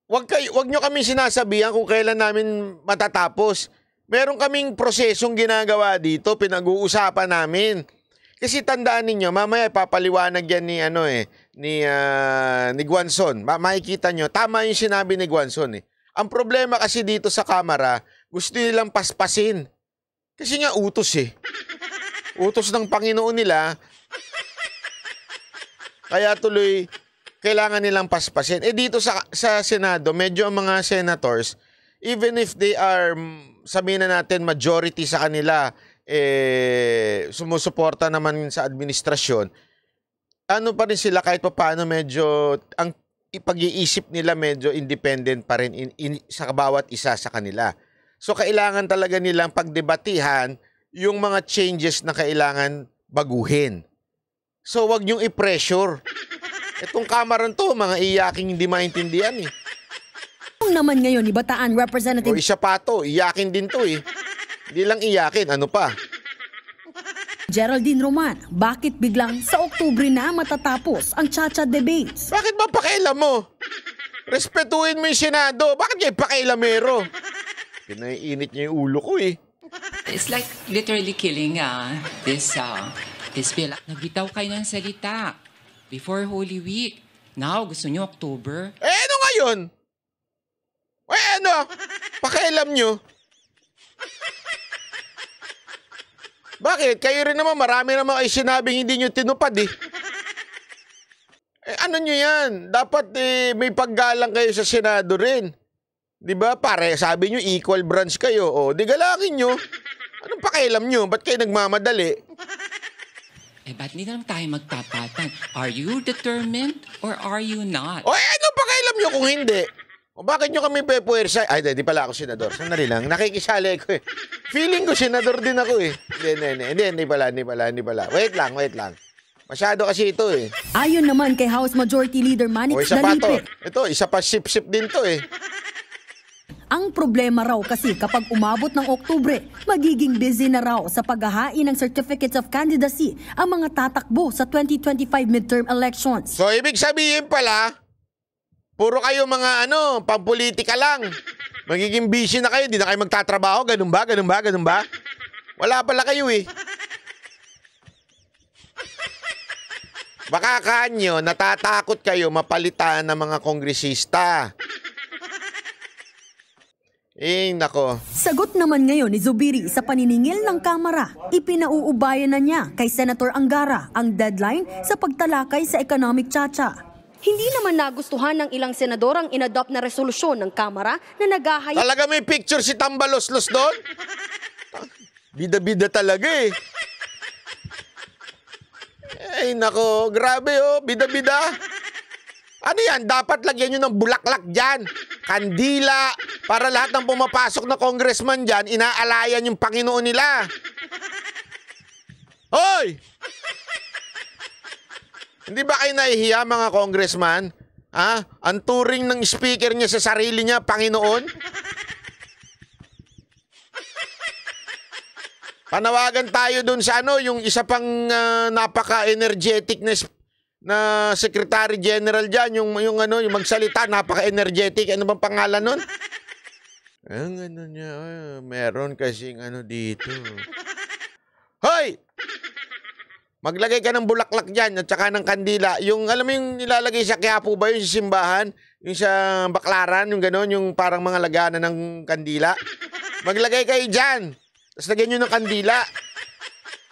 wag nyo kami sinasabihan kung kailan namin matatapos. Meron kaming prosesong ginagawa dito, pinag-uusapan namin. Kasi tandaan ninyo, mamaya papaliwanag yan ni Guanzon. Makikita nyo, tama yung sinabi ni Guanzon. Ang problema kasi dito sa Kamara, gusto nilang paspasin. Kasi nga utos Utos ng Panginoon nila. Kaya tuloy, kailangan nilang paspasin. Dito sa Senado, medyo ang mga senators, even if they are, sabihin na natin, majority sa kanila, sumusuporta naman sa administrasyon, ano pa rin sila kahit paano medyo, ang pag-iisip nila medyo independent pa rin sa bawat isa sa kanila. So kailangan talaga nilang pagdebatihan yung mga changes na kailangan baguhin. So wag niyong i-pressure. Itong Kamaran to, mga iyaking hindi maintindihan Naman ngayon ni Bataan Representative. Isa pa to, iyakin din to Hindi lang iyakin, ano pa? Geraldine Roman, bakit biglang sa Oktubre na matatapos ang Chacha debates? Bakit ba pakialam mo? Respetuhin mo yung Senado. Bakit kayo pakailamero? Pinaiinit niya yung ulo ko It's like literally killing this bill. Nagbitaw kayo ng salita before Holy Week. Now, gusto nyo October? Ano ngayon? Pakialam nyo? Bakit? Kayo rin naman, marami naman ay sinabing hindi nyo tinupad ano nyo yan? Dapat may paggalang kayo sa Senado rin. Diba? Pare, sabi nyo equal branch kayo. Di galangin nyo. Anong pakialam nyo? Ba't kayo nagmamadali? Ba't hindi naman tayo magtapatan? Are you determined or are you not? Anong pakialam nyo kung hindi? Bakit nyo kami pepuwersa? Ay, di pala ako senador. Sandali lang. Nakikisali ko Feeling ko senador din ako Hindi pala. Wait lang. Masyado kasi ito Ayon naman kay House Majority Leader Manix Dalipe. Isa pa sip-sip din to Ang problema raw kasi kapag umabot ng Oktubre, magiging busy na raw sa paghahain ng Certificates of Candidacy ang mga tatakbo sa 2025 midterm elections. So, ibig sabihin pala, puro kayo mga pampolitika lang. Magiging busy na kayo, di na kayo magtatrabaho, ganun ba? Wala pala kayo Baka kanyo, natatakot kayo mapalitan ng mga kongresista. Nako. Sagot naman ngayon ni Zubiri sa paniningil ng Kamara, ipinauubayan na niya kay Senator Angara ang deadline sa pagtalakay sa economic chacha. Hindi naman nagustuhan ng ilang senador ang inadopt na resolusyon ng Kamara na naghahayag. Talaga may picture si Tambaloslos doon? Bida-bida talaga nako, grabe bida-bida. Ano yan? Dapat lagyan nyo ng bulaklak dyan. Kandila. Para lahat ng pumapasok na congressman dyan, inaalayan yung Panginoon nila. Hoy! Hindi ba kayo nahihiya mga congressman? Ang turing ng speaker niya sa sarili niya, Panginoon? Panawagan tayo dun sa yung isa pang napaka-energetic na Secretary General dyan, yung magsalita, napaka-energetic. Ano bang pangalan nun? Meron kasing dito. Hoy! Maglagay ka ng bulaklak dyan at saka ng kandila. Yung, alam mo yung nilalagay sa Quiapo ba yung sa simbahan? Yung sa Baklaran, yung gano'n, yung parang mga laganan ng kandila. Maglagay kayo dyan. Tapos lagyan nyo ng kandila.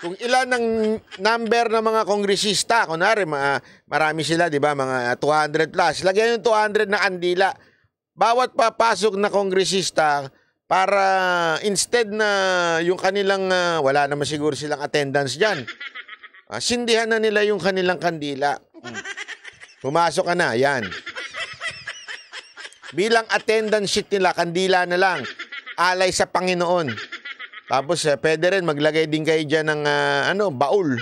Kung ilan ng number ng mga kongresista, kunwari, marami sila, di ba? Mga 200 plus. Lagyan yung 200 na kandila. Bawat papasok na kongresista, para instead na yung kanilang, wala naman siguro silang attendance dyan. Sindihan na nila yung kanilang kandila. Pumasok ka na, yan. Bilang attendance sheet nila, kandila na lang. Alay sa Panginoon. Tapos pwede rin maglagay din kayo dyan ng baul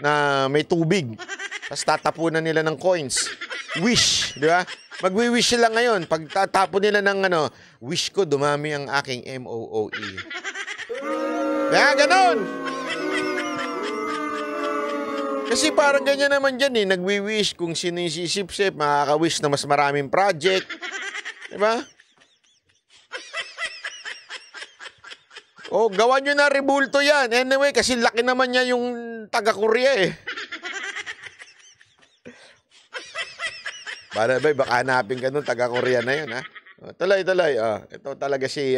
na may tubig. Tapos tatapunan nila ng coins. Wish, di ba? Magwi-wish sila ngayon. Pag tatapon nila ng wish ko dumami ang aking MOOE. Kaya ganon. Kasi parang ganyan naman dyan eh. Nagwi-wish kung sino yung sisip-sip, makaka-wish na mas maraming project. Di ba? Oh, gawan nyo na rebulto yan. Anyway, kasi laki naman niya yung taga-Korea eh. Para ba, baka hanapin ka nun, taga-Korea na yun, ha? Tuloy. Ito talaga si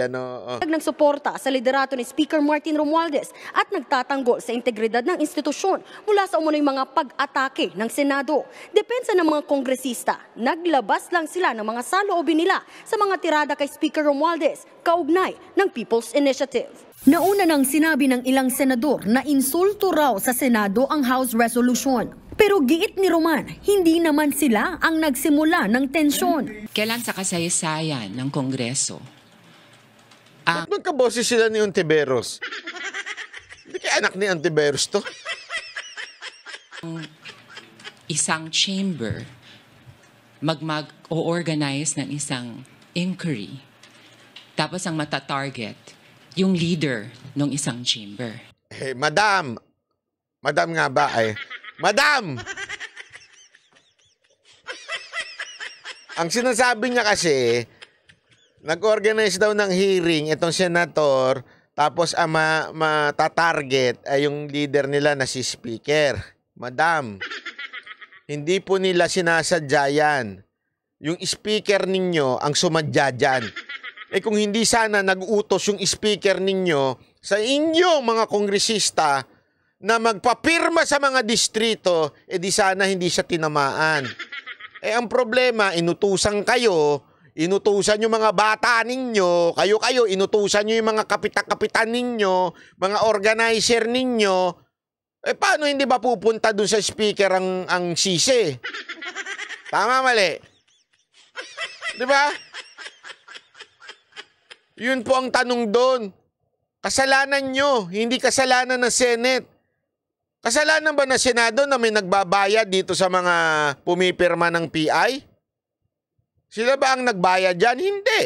Nagsuporta sa liderato ni Speaker Martin Romualdez at nagtatanggol sa integridad ng institusyon mula sa umunoy mga pag-atake ng Senado. Depensa ng mga kongresista, naglabas lang sila ng mga saloobin nila sa mga tirada kay Speaker Romualdez, kaugnay ng People's Initiative. Nauna nang sinabi ng ilang senador na insulto raw sa Senado ang House Resolution. Pero giit ni Roman, hindi naman sila ang nagsimula ng tensyon. Kailan sa kasaysayan ng Kongreso? Ba't magkaboses sila ni Ontiveros? Hindi kaya anak ni Ontiveros to? Isang chamber mag-organize ng isang inquiry. Tapos ang mata-target, yung leader ng isang chamber. Madam nga ba eh? Madam! Ang sinasabi niya kasi, nag-organize daw ng hearing itong senator, tapos ang matatarget ay yung leader nila na si Speaker. Madam, hindi po nila sinasadya yan. Yung Speaker ninyo ang sumadya dyan. Kung hindi sana nag-utos yung Speaker ninyo sa inyong mga kongresista na magpapirma sa mga distrito, di sana hindi siya tinamaan. Ang problema, inutusan kayo, inutusan yung mga bata ninyo, kayo, inutusan nyo yung mga kapitan ninyo, mga organizer ninyo, paano hindi ba pupunta dun sa speaker ang sisi? Tama, mali? Di ba? Yun po ang tanong doon. Kasalanan nyo, hindi kasalanan ng Senate. Kasalanan ba ng Senado na may nagbabayad dito sa mga pumipirma ng PI? Sila ba ang nagbayad dyan? Hindi.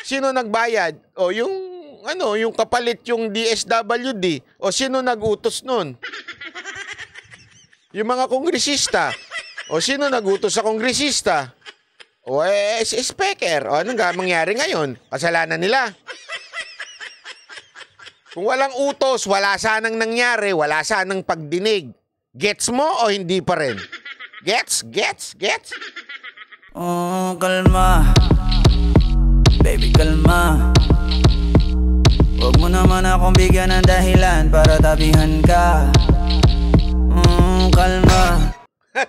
Sino nagbayad? O yung kapalit yung DSWD. O sino nagutos nun? Yung mga kongresista. O sino nagutos sa kongresista? O speaker. O anong mangyari ngayon? Kasalanan nila. Kung walang utos, wala sanang nangyari, wala sanang pagdinig. Gets mo o hindi pa rin? Gets? Oh, kalma. Baby, kalma. Huwag mo naman akong bigyan ng dahilan para tabihan ka. Kalma.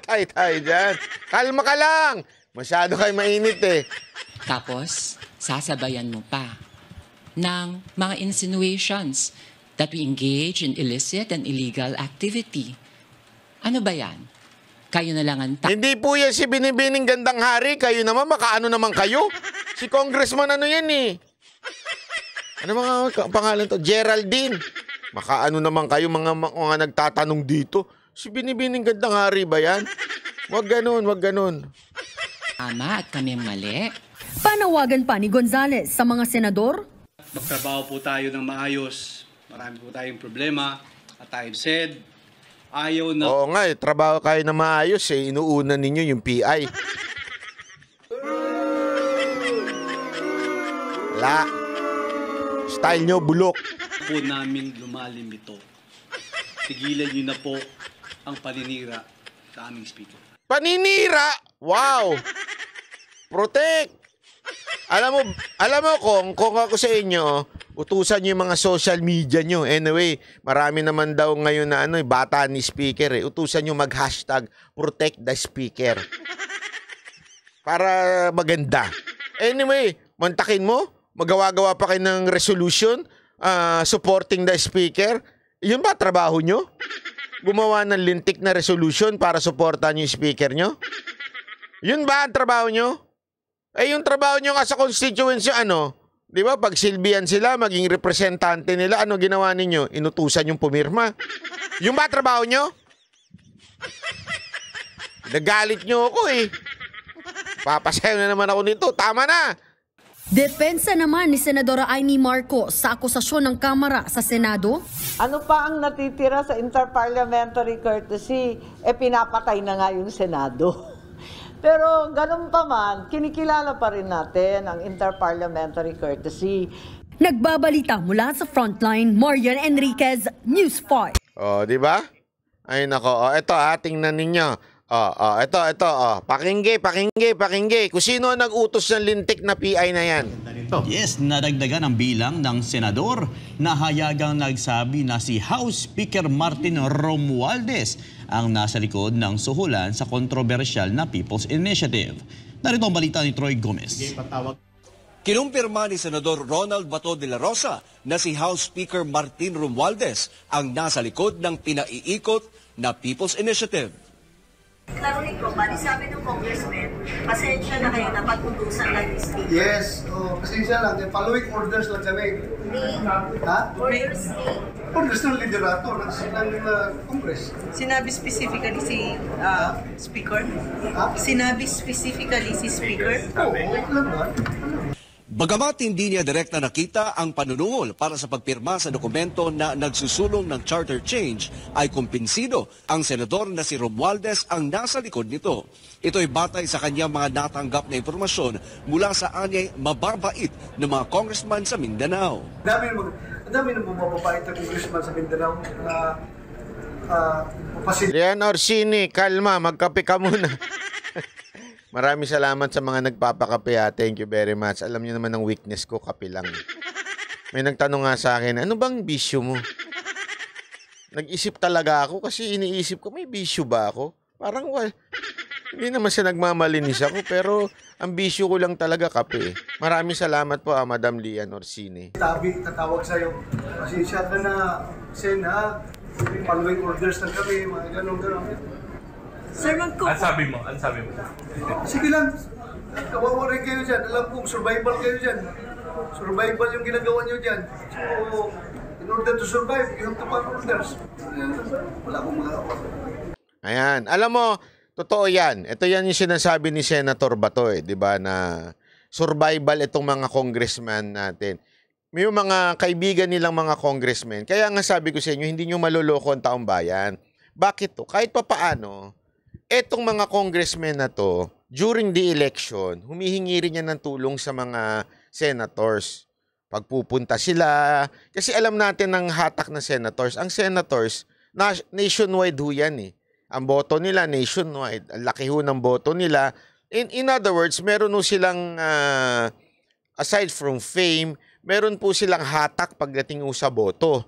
Tay dyan. Kalma ka lang. Masyado kayo mainit eh. Tapos, sasabayan mo pa ng mga insinuations that we engage in illicit and illegal activity. Ano ba yan? Kayo na lang ang Hindi po yan si Binibining Gandang Hari. Kayo naman, makaano naman kayo? Si Congressman yan eh. Ano mga pangalan to? Geraldine. Makaano naman kayo mga nagtatanong dito? Si Binibining Gandang Hari ba yan? Wag ganun. Tama at kami ang mali. Panawagan pa ni Gonzales sa mga senador. Magtrabaho po tayo ng maayos. Marami po tayong problema. At I've said, ayaw na... Oo nga, trabaho kayo na maayos eh. Inuuna ninyo yung PI. Wala. Style nyo, bulok. Po namin lumalim ito. Tigilan nyo na po ang paninira sa aming speaker. Paninira? Wow! Protect! Alam mo kung ako sa inyo, utusan nyo yung mga social media nyo. Anyway, marami naman daw ngayon na bata ni speaker eh. Utusan nyo mag-hashtag protect the speaker. Para maganda. Anyway, mantakin mo, magawa-gawa pa kayo ng resolution supporting the speaker. Yun ba trabaho nyo? Gumawa ng lintik na resolution para supportan yung speaker nyo? Yun ba ang trabaho nyo? Yung trabaho nyo nga sa constituency, Di ba? Pag silbihan sila, maging representante nila, ano ginawa ninyo? Inutusan yung pumirma. Yung ba trabaho nyo? Nagalit nyo ako eh. Papasayo na naman ako nito. Tama na! Depensa naman ni Senadora Amy Marcos sa akusasyon ng Kamara sa Senado. Ano pa ang natitira sa interparliamentary courtesy? Pinapatay na nga yung Senado. Pero ganun pa man, kinikilala pa rin natin ang interparliamentary courtesy. Nagbabalita mula sa Frontline, Marian Enriquez, News 5. Oh, di ba? Ay nako, ito tingnan ninyo. Ito. Pakingge. Kung sino ang nag-utos ng lintik na PI na yan? Yes, nadagdagan ang bilang ng senador na hayagang nagsabi na si House Speaker Martin Romualdez ang nasa likod ng suhulan sa kontrobersyal na People's Initiative. Narito ang balita ni Troy Gomez. Kinumpirma ni Senador Ronald Bato de la Rosa na si House Speaker Martin Romualdez ang nasa likod ng pinaiikot na People's Initiative. Klaruhin ko, bali sabi ng congressman, pasensya na kayo, dapat utusan lang yung speaker. Yes, pasensya lang. Following orders lang kami. Ha? Orders ni? Orders ng liderato ng Congress. Sinabi specifically si speaker? Sinabi specifically si speaker? Oo, lang ba? Bagamat hindi niya direkta nakita ang panunungol para sa pagpirma sa dokumento na nagsusulong ng charter change, ay kumpinsido ang senador na si Romualdez ang nasa likod nito. Ito'y batay sa kanyang mga natanggap na impormasyon mula sa anyay mababait ng mga congressman sa Mindanao. Dami na mababait na congressman sa Mindanao na Lian Orsini, kalma, magkape ka muna. Maraming salamat sa mga nagpapakape ha. Thank you very much. Alam niyo naman ang weakness ko, kape lang. May nagtanong nga sa akin, ano bang bisyo mo? Nag-isip talaga ako kasi iniisip ko, may bisyo ba ako? Parang hindi naman siya nagmamalinis ako, pero ang bisyo ko lang talaga kape. Maraming salamat po Madam Lian Orsini. Tatawag sa'yo. Pasensya ka na, Sen, ha? Following orders na kami, mga ganon. Sir, Ano sabi mo? Sige lang, kawawa rin kayo dyan. Alam kong survival kayo dyan. Survival yung ginagawa nyo dyan. So, in order to survive, you have to follow orders. Wala akong magawa. Ayan, alam mo, totoo yan. Ito yan yung sinasabi ni Senator Bato, di ba, na survival itong mga congressman natin. May mga kaibigan nilang mga congressmen. Kaya nga sabi ko sa inyo, hindi nyo maluloko ang taong bayan. Bakit to? Kahit pa paano, etong mga congressmen na to, during the election, humihingi rin yan ng tulong sa mga senators. Pagpupunta sila, kasi alam natin ng hatak na senators. Ang senators, nationwide ho yan eh. Ang boto nila, nationwide. Ang laki ho ng boto nila. In other words, meron ho silang, aside from fame, meron po silang hatak pagdating ho sa boto.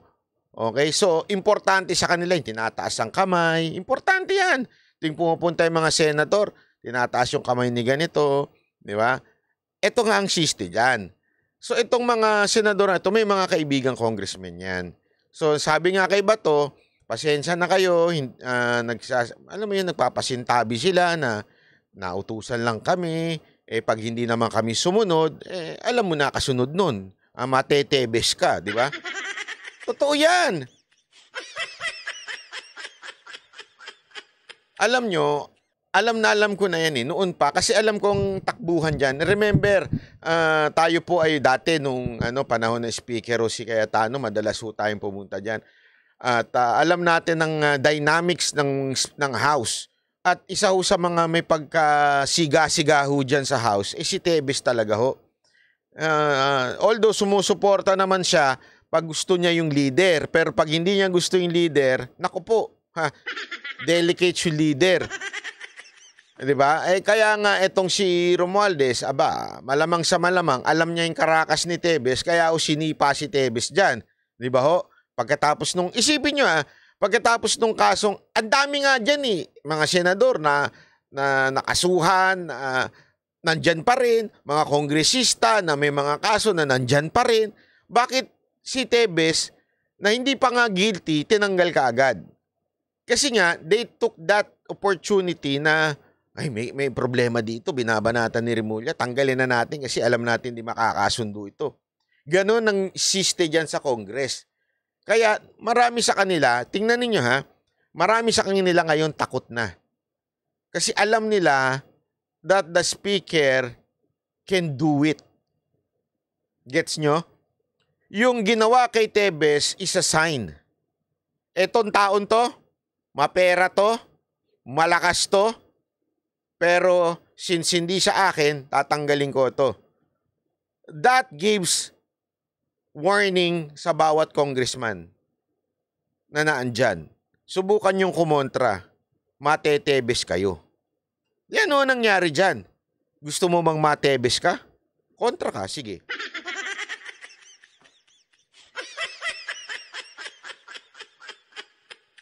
Okay, so importante sa kanila yung tinataas ang kamay. Importante yan. Ting pumupunta yung mga senator, tinataas yung kamay ni ganito, di ba? Ito nga ang siste dyan. So itong mga senador na ito, may mga kaibigang congressmen yan. So sabi nga kay Bato, pasensya na kayo, alam mo yun, nagpapasintabi sila na nautusan lang kami, pag hindi naman kami sumunod, alam mo na kasunod nun. Matetebes ka, di ba? Totoo yan. Alam nyo, alam ko na yan eh, noon pa. Kasi alam kong takbuhan dyan. Remember, tayo po ay dati nung panahon ng Speaker Rosie Cayetano, madalas po tayong pumunta dyan. At alam natin ang dynamics ng House. At isa ho sa mga may pagkasiga-siga ho dyan sa House, si Tebes talaga ho. Although sumusuporta naman siya, pag gusto niya yung leader. Pero pag hindi niya gusto yung leader, naku po, delicate yung leader. Diba? Kaya nga itong si Romualdez, malamang sa malamang, alam niya yung karakas ni Tebes, kaya o sinipa si Tebes dyan. Diba ho? Pagkatapos nung, isipin nyo pagkatapos nung kasong, ang dami nga dyan mga senador na nakasuhan, nandyan pa rin, mga kongresista na may mga kaso na nandyan pa rin. Bakit si Tebes, na hindi pa nga guilty, tinanggal ka agad? Kasi nga, they took that opportunity na, may problema dito, binabanatan ni Remulla, tanggalin na natin kasi alam natin hindi makakasundo ito. Ganon ang siste dyan sa Congress. Kaya marami sa kanila, tingnan ninyo ha, marami sa kanila ngayon takot na. Kasi alam nila that the speaker can do it. Gets nyo? Yung ginawa kay Tebes is a sign. Etong taon to, mapera to, malakas to, pero since hindi sa akin, tatanggalin ko to. That gives warning sa bawat congressman na naandyan. Subukan yung kumontra. Matetebes kayo. Yan o nangyari dyan. Gusto mo bang matebes ka? Kontra ka, sige.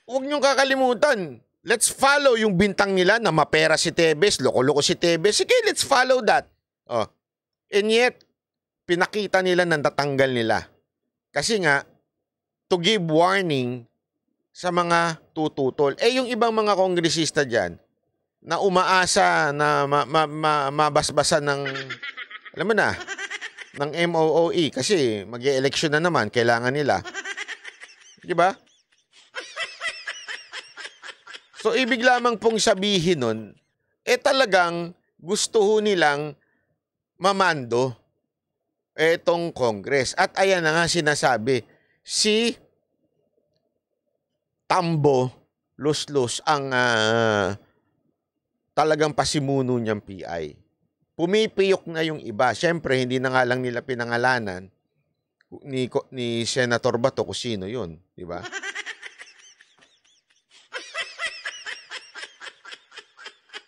Huwag niyong kakalimutan. Let's follow yung bintang nila na mapera si Tebes, loko-loko si Tebes. Sige, let's follow that. Oh. And yet, pinakita nila na natanggal nila. Kasi nga, to give warning sa mga tututol. Eh, yung ibang mga kongresista dyan, na umaasa na mabasbasan ng, alam mo na, ng MOOE. Kasi mag-e-election na naman, kailangan nila. Diba? So, ibig lamang pong sabihin nun, eh talagang gusto ho nilang mamando etong Congress. At ayan na nga sinasabi, si Tambo Luslus ang talagang pasimuno niyang PI. Pumipiyok na yung iba. Siyempre, hindi na nga lang nila pinangalanan ni Senator Bato kung sino yun. Diba?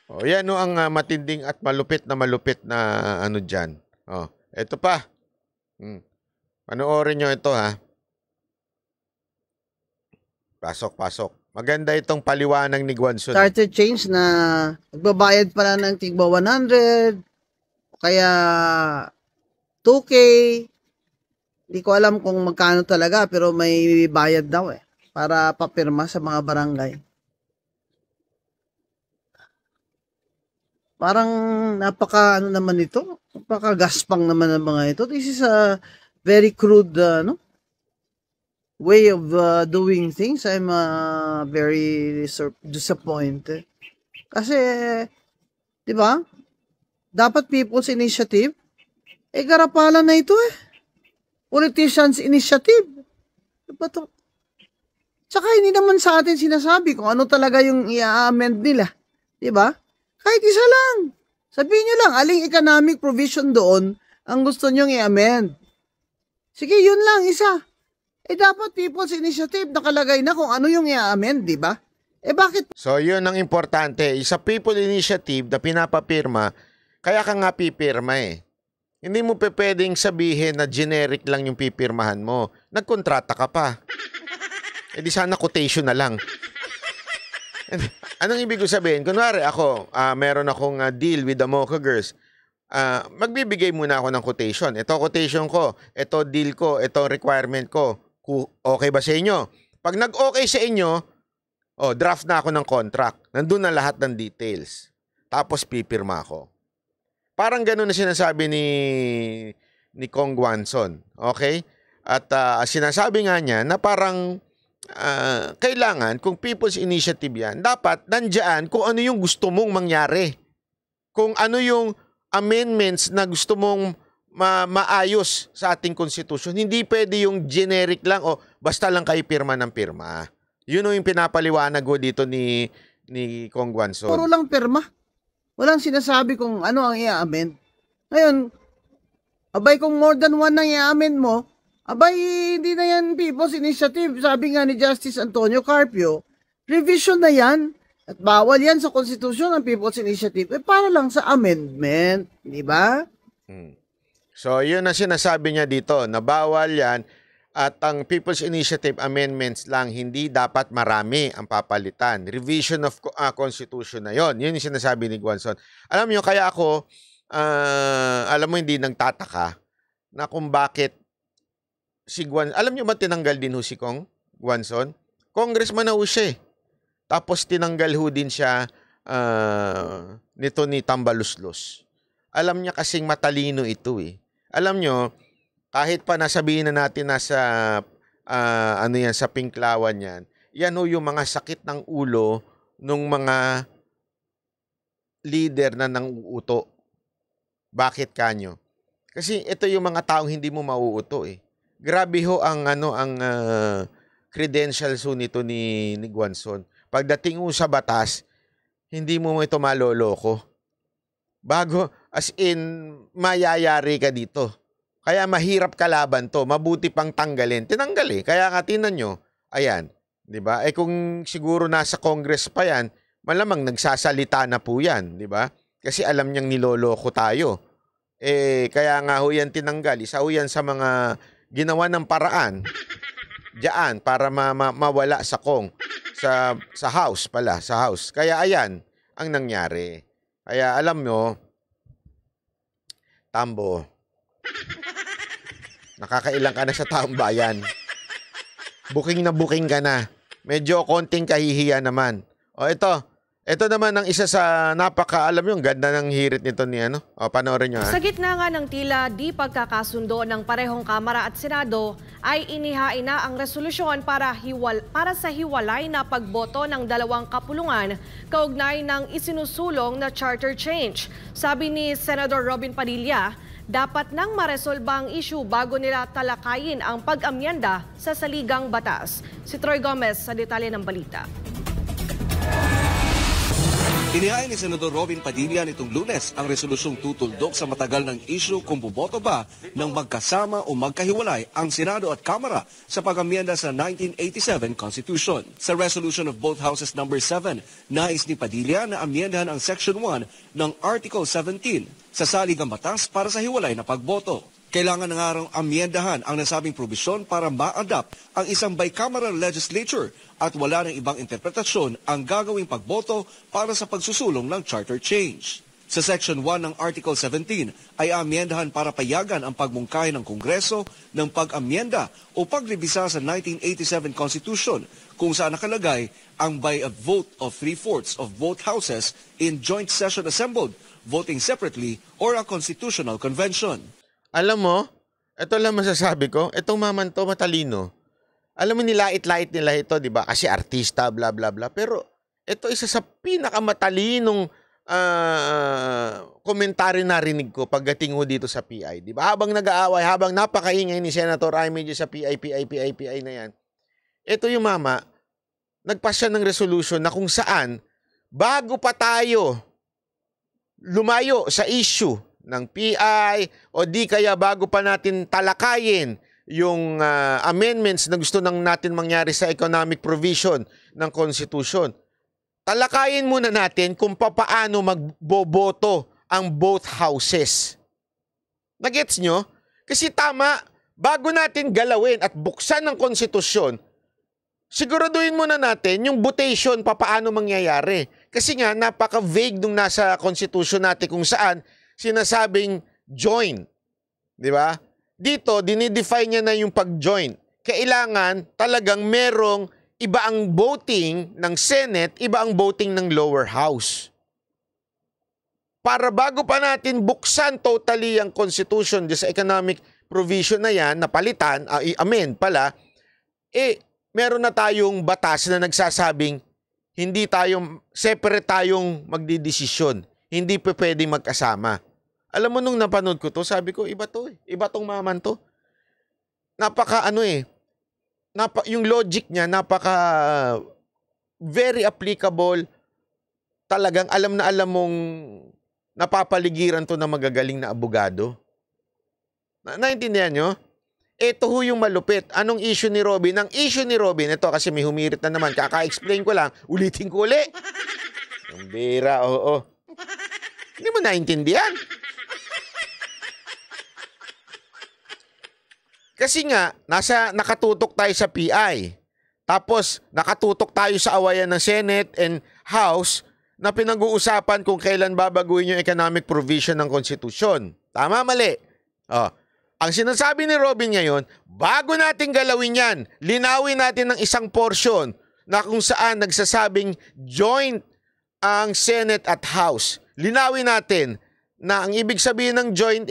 O, yan o ang matinding at malupit na ano dyan. O, eto pa. Panoorin nyo ito ha. Pasok. Maganda itong paliwanag ni Guanzon. Charter change na magbabayad pala ng tigba 100 kaya 2K. Hindi ko alam kung magkano talaga pero may bayad daw para papirma sa mga barangay. Parang napaka ano naman ito, napaka-gaspang naman ng mga ito. This is a very crude way of doing things. I'm very disappointed. Kasi, di ba? Dapat people's initiative. Eh, garapalan na ito Politicians' initiative. Diba to? Tsaka hindi naman sa atin sinasabi kung ano talaga yung i-amend nila. Di ba? Kahit isa lang. Sabihin nyo lang, aling economic provision doon ang gusto nyong i-amend. Sige, yun lang, isa. Eh, dapat people's initiative nakalagay na kung ano yung i-amend, di ba? Eh, bakit? So, yun ang importante. Isa people initiative na pinapapirma, kaya ka nga pipirma Hindi mo pwedeng sabihin na generic lang yung pipirmahan mo. Nagkontrata ka pa. Eh, di sana quotation na lang. Anong ibig ko sabihin? Kunwari ako, meron akong deal with the Mocha Girls. Magbibigay muna ako ng quotation. Ito quotation ko, ito deal ko, ito requirement ko. Okay ba sa inyo? Pag nag-okay sa inyo, draft na ako ng contract. Nandun na lahat ng details. Tapos pipirma ako. Parang ganun na sinasabi ni Kong Guanzon. Okay? At sinasabi nga niya na parang kailangan, kung people's initiative yan, dapat nandyan kung ano yung gusto mong mangyari. Kung ano yung amendments na gusto mong maayos sa ating konstitusyon. Hindi pwede yung generic lang o basta lang kayo pirma ng pirma. Yun yung pinapaliwanag ko dito ni Kong Guanzon. Puro lang pirma. Walang sinasabi kung ano ang i-amend. Ngayon, abay kung more than one ang i-amend mo, abay, hindi na yan people's initiative. Sabi nga ni Justice Antonio Carpio, revision na yan. At bawal yan sa konstitusyon ng people's initiative. Eh, para lang sa amendment. Di ba? So, yun na sinasabi niya dito, na bawal yan. At ang people's initiative amendments lang, hindi dapat marami ang papalitan. Revision of constitution na yon. Yun yung sinasabi ni Guanzon. Alam niyo, kaya ako, alam mo, hindi nagtataka na kung bakit si Guanzon, alam niyo ba tinanggal din ho si Kong Guanzon? Congressman na ho siya. Tapos tinanggal ho din siya nito ni Tambaluslos. Alam niya kasing matalino ito Alam niyo, kahit pa nasabihin na natin nasa ano yan, sa pinklawan yan, yan ho yung mga sakit ng ulo ng mga leader na nanguuto. Bakit kanyo? Kasi ito yung mga taong hindi mo mauuto eh. Grabe ho ang credentials ho nito ni Guanzon. Pagdating mo sa batas, hindi mo ito maloloko. Bago, as in, mayayari ka dito. Kaya mahirap kalaban to. Mabuti pang tanggalin. Tinanggal eh. Kaya nga tinan nyo, ayan. Diba? Eh kung siguro nasa Congress pa yan, malamang nagsasalita na po yan. Diba? Kasi alam niyang niloloko tayo. Eh, kaya nga ho yan tinanggal. Isa ho yan sa mga ginawa ng paraan diyan para mawala sa sa House pala, sa House. Kaya ayan ang nangyari. Kaya alam nyo, Tambo, nakakailang ka na sa taong bayan. Booking na booking ka na. Medyo konting kahihiya naman. O ito naman ang isa sa alam yung ganda ng hirit nito ni O panoorin nyo ha. Sa gitna nga ng tila di pagkakasundo ng parehong Kamara at Senado ay inihain na ang resolusyon para sa hiwalay na pagboto ng dalawang kapulungan kaugnay ng isinusulong na charter change. Sabi ni Senator Robin Padilla, dapat nang maresolba ang issue bago nila talakayin ang pag-amyenda sa saligang batas. Si Troy Gomez sa detalye ng balita. Inihain ni Senador Robin Padilla nitong Lunes ang resolusyong tutuldok sa matagal ng issue kung buboto ba ng magkasama o magkahiwalay ang Senado at Kamara sa pag-amyenda sa 1987 Constitution. Sa resolution of both houses number 7, nais ni Padilla na amyendahan ang Section 1 ng Article 17 sa saligang batas para sa hiwalay na pagboto. Kailangan na nga raw amyendahan ang nasabing probisyon para ma-adapt ang isang bicameral legislature at wala ng ibang interpretasyon ang gagawing pagboto para sa pagsusulong ng charter change. Sa Section 1 ng Article 17 ay amyendahan para payagan ang pagmungkahi ng Kongreso ng pag-amyenda o pagrebisa sa 1987 Constitution kung saan nakalagay ang by a vote of 3/4 of both houses in joint session assembled, voting separately, or a constitutional convention. Alam mo, ito lang masasabi ko, itong maman to matalino. Alam mo nilait-lait nila ito, di ba? Kasi artista, bla bla bla. Pero ito isa sa pinakamatalinong komentaryo narinig ko pagdating ho dito sa PI. Di ba? Habang nag-aaway, habang napakaingay ni Senator Jaime sa PI na yan. Ito yung mama, nagpasya ng resolution na kung saan, bago pa tayo lumayo sa issue ng PI o di kaya bago pa natin talakayin yung amendments na gusto natin mangyari sa economic provision ng Constitution. Talakayin muna natin kung paano magboboto ang both houses. Nagets nyo? Kasi tama, bago natin galawin at buksan ng konstitusyon, siguraduhin muna natin yung votation paano mangyayari. Kasi nga, napaka-vague nung nasa konstitusyon natin kung saan sinasabing join. Di ba? Dito, dinidefine niya na yung pag-join. Kailangan talagang merong iba ang voting ng Senate, iba ang voting ng lower house. Para bago pa natin buksan totally ang Constitution sa economic provision na yan, napalitan, amend pala, meron na tayong batas na nagsasabing hindi tayong, separate tayong magdidesisyon. Hindi pa pwedeng magkasama. Alam mo nung napanood ko to, sabi ko, iba to eh. Iba tong maman to. Yung logic niya, very applicable. Talagang alam na alam mong napapaligiran to ng magagaling na abogado. Naintindihan nyo? Ito ho yung malupit. Anong issue ni Robin? Ang issue ni Robin, ito kasi may humirit na naman. Kaka-explain ko lang. Ulitin ko uli. Ang bira, oo. Hindi mo naintindihan. Kasi nga, nakatutok tayo sa PI. Tapos, nakatutok tayo sa awayan ng Senate and House na pinag-uusapan kung kailan babaguhin yung economic provision ng Constitution. Tama, mali? Ang sinasabi ni Robin ngayon, bago natin galawin yan, linawin natin ng isang portion na kung saan nagsasabing joint ang Senate at House. Linawin natin na ang ibig sabihin ng joint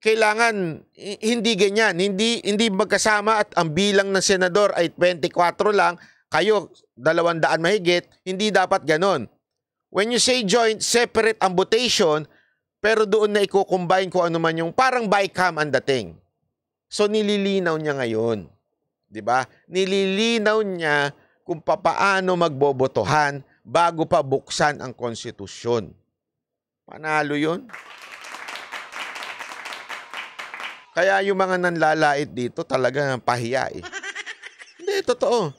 kailangan hindi ganyan, hindi magkasama at ang bilang ng senador ay 24 lang, kayo 200 mahigit, hindi dapat ganon. When you say joint, separate ang votation, pero doon na i-combine kung ano man yung parang bycam ang dating. So nililinaw niya ngayon, 'di ba? Nililinaw niya kung papaano magbobotohan bago pa buksan ang konstitusyon. Panalo 'yun. Kaya yung mga nanlalait dito talaga pahiya eh. Hindi, totoo.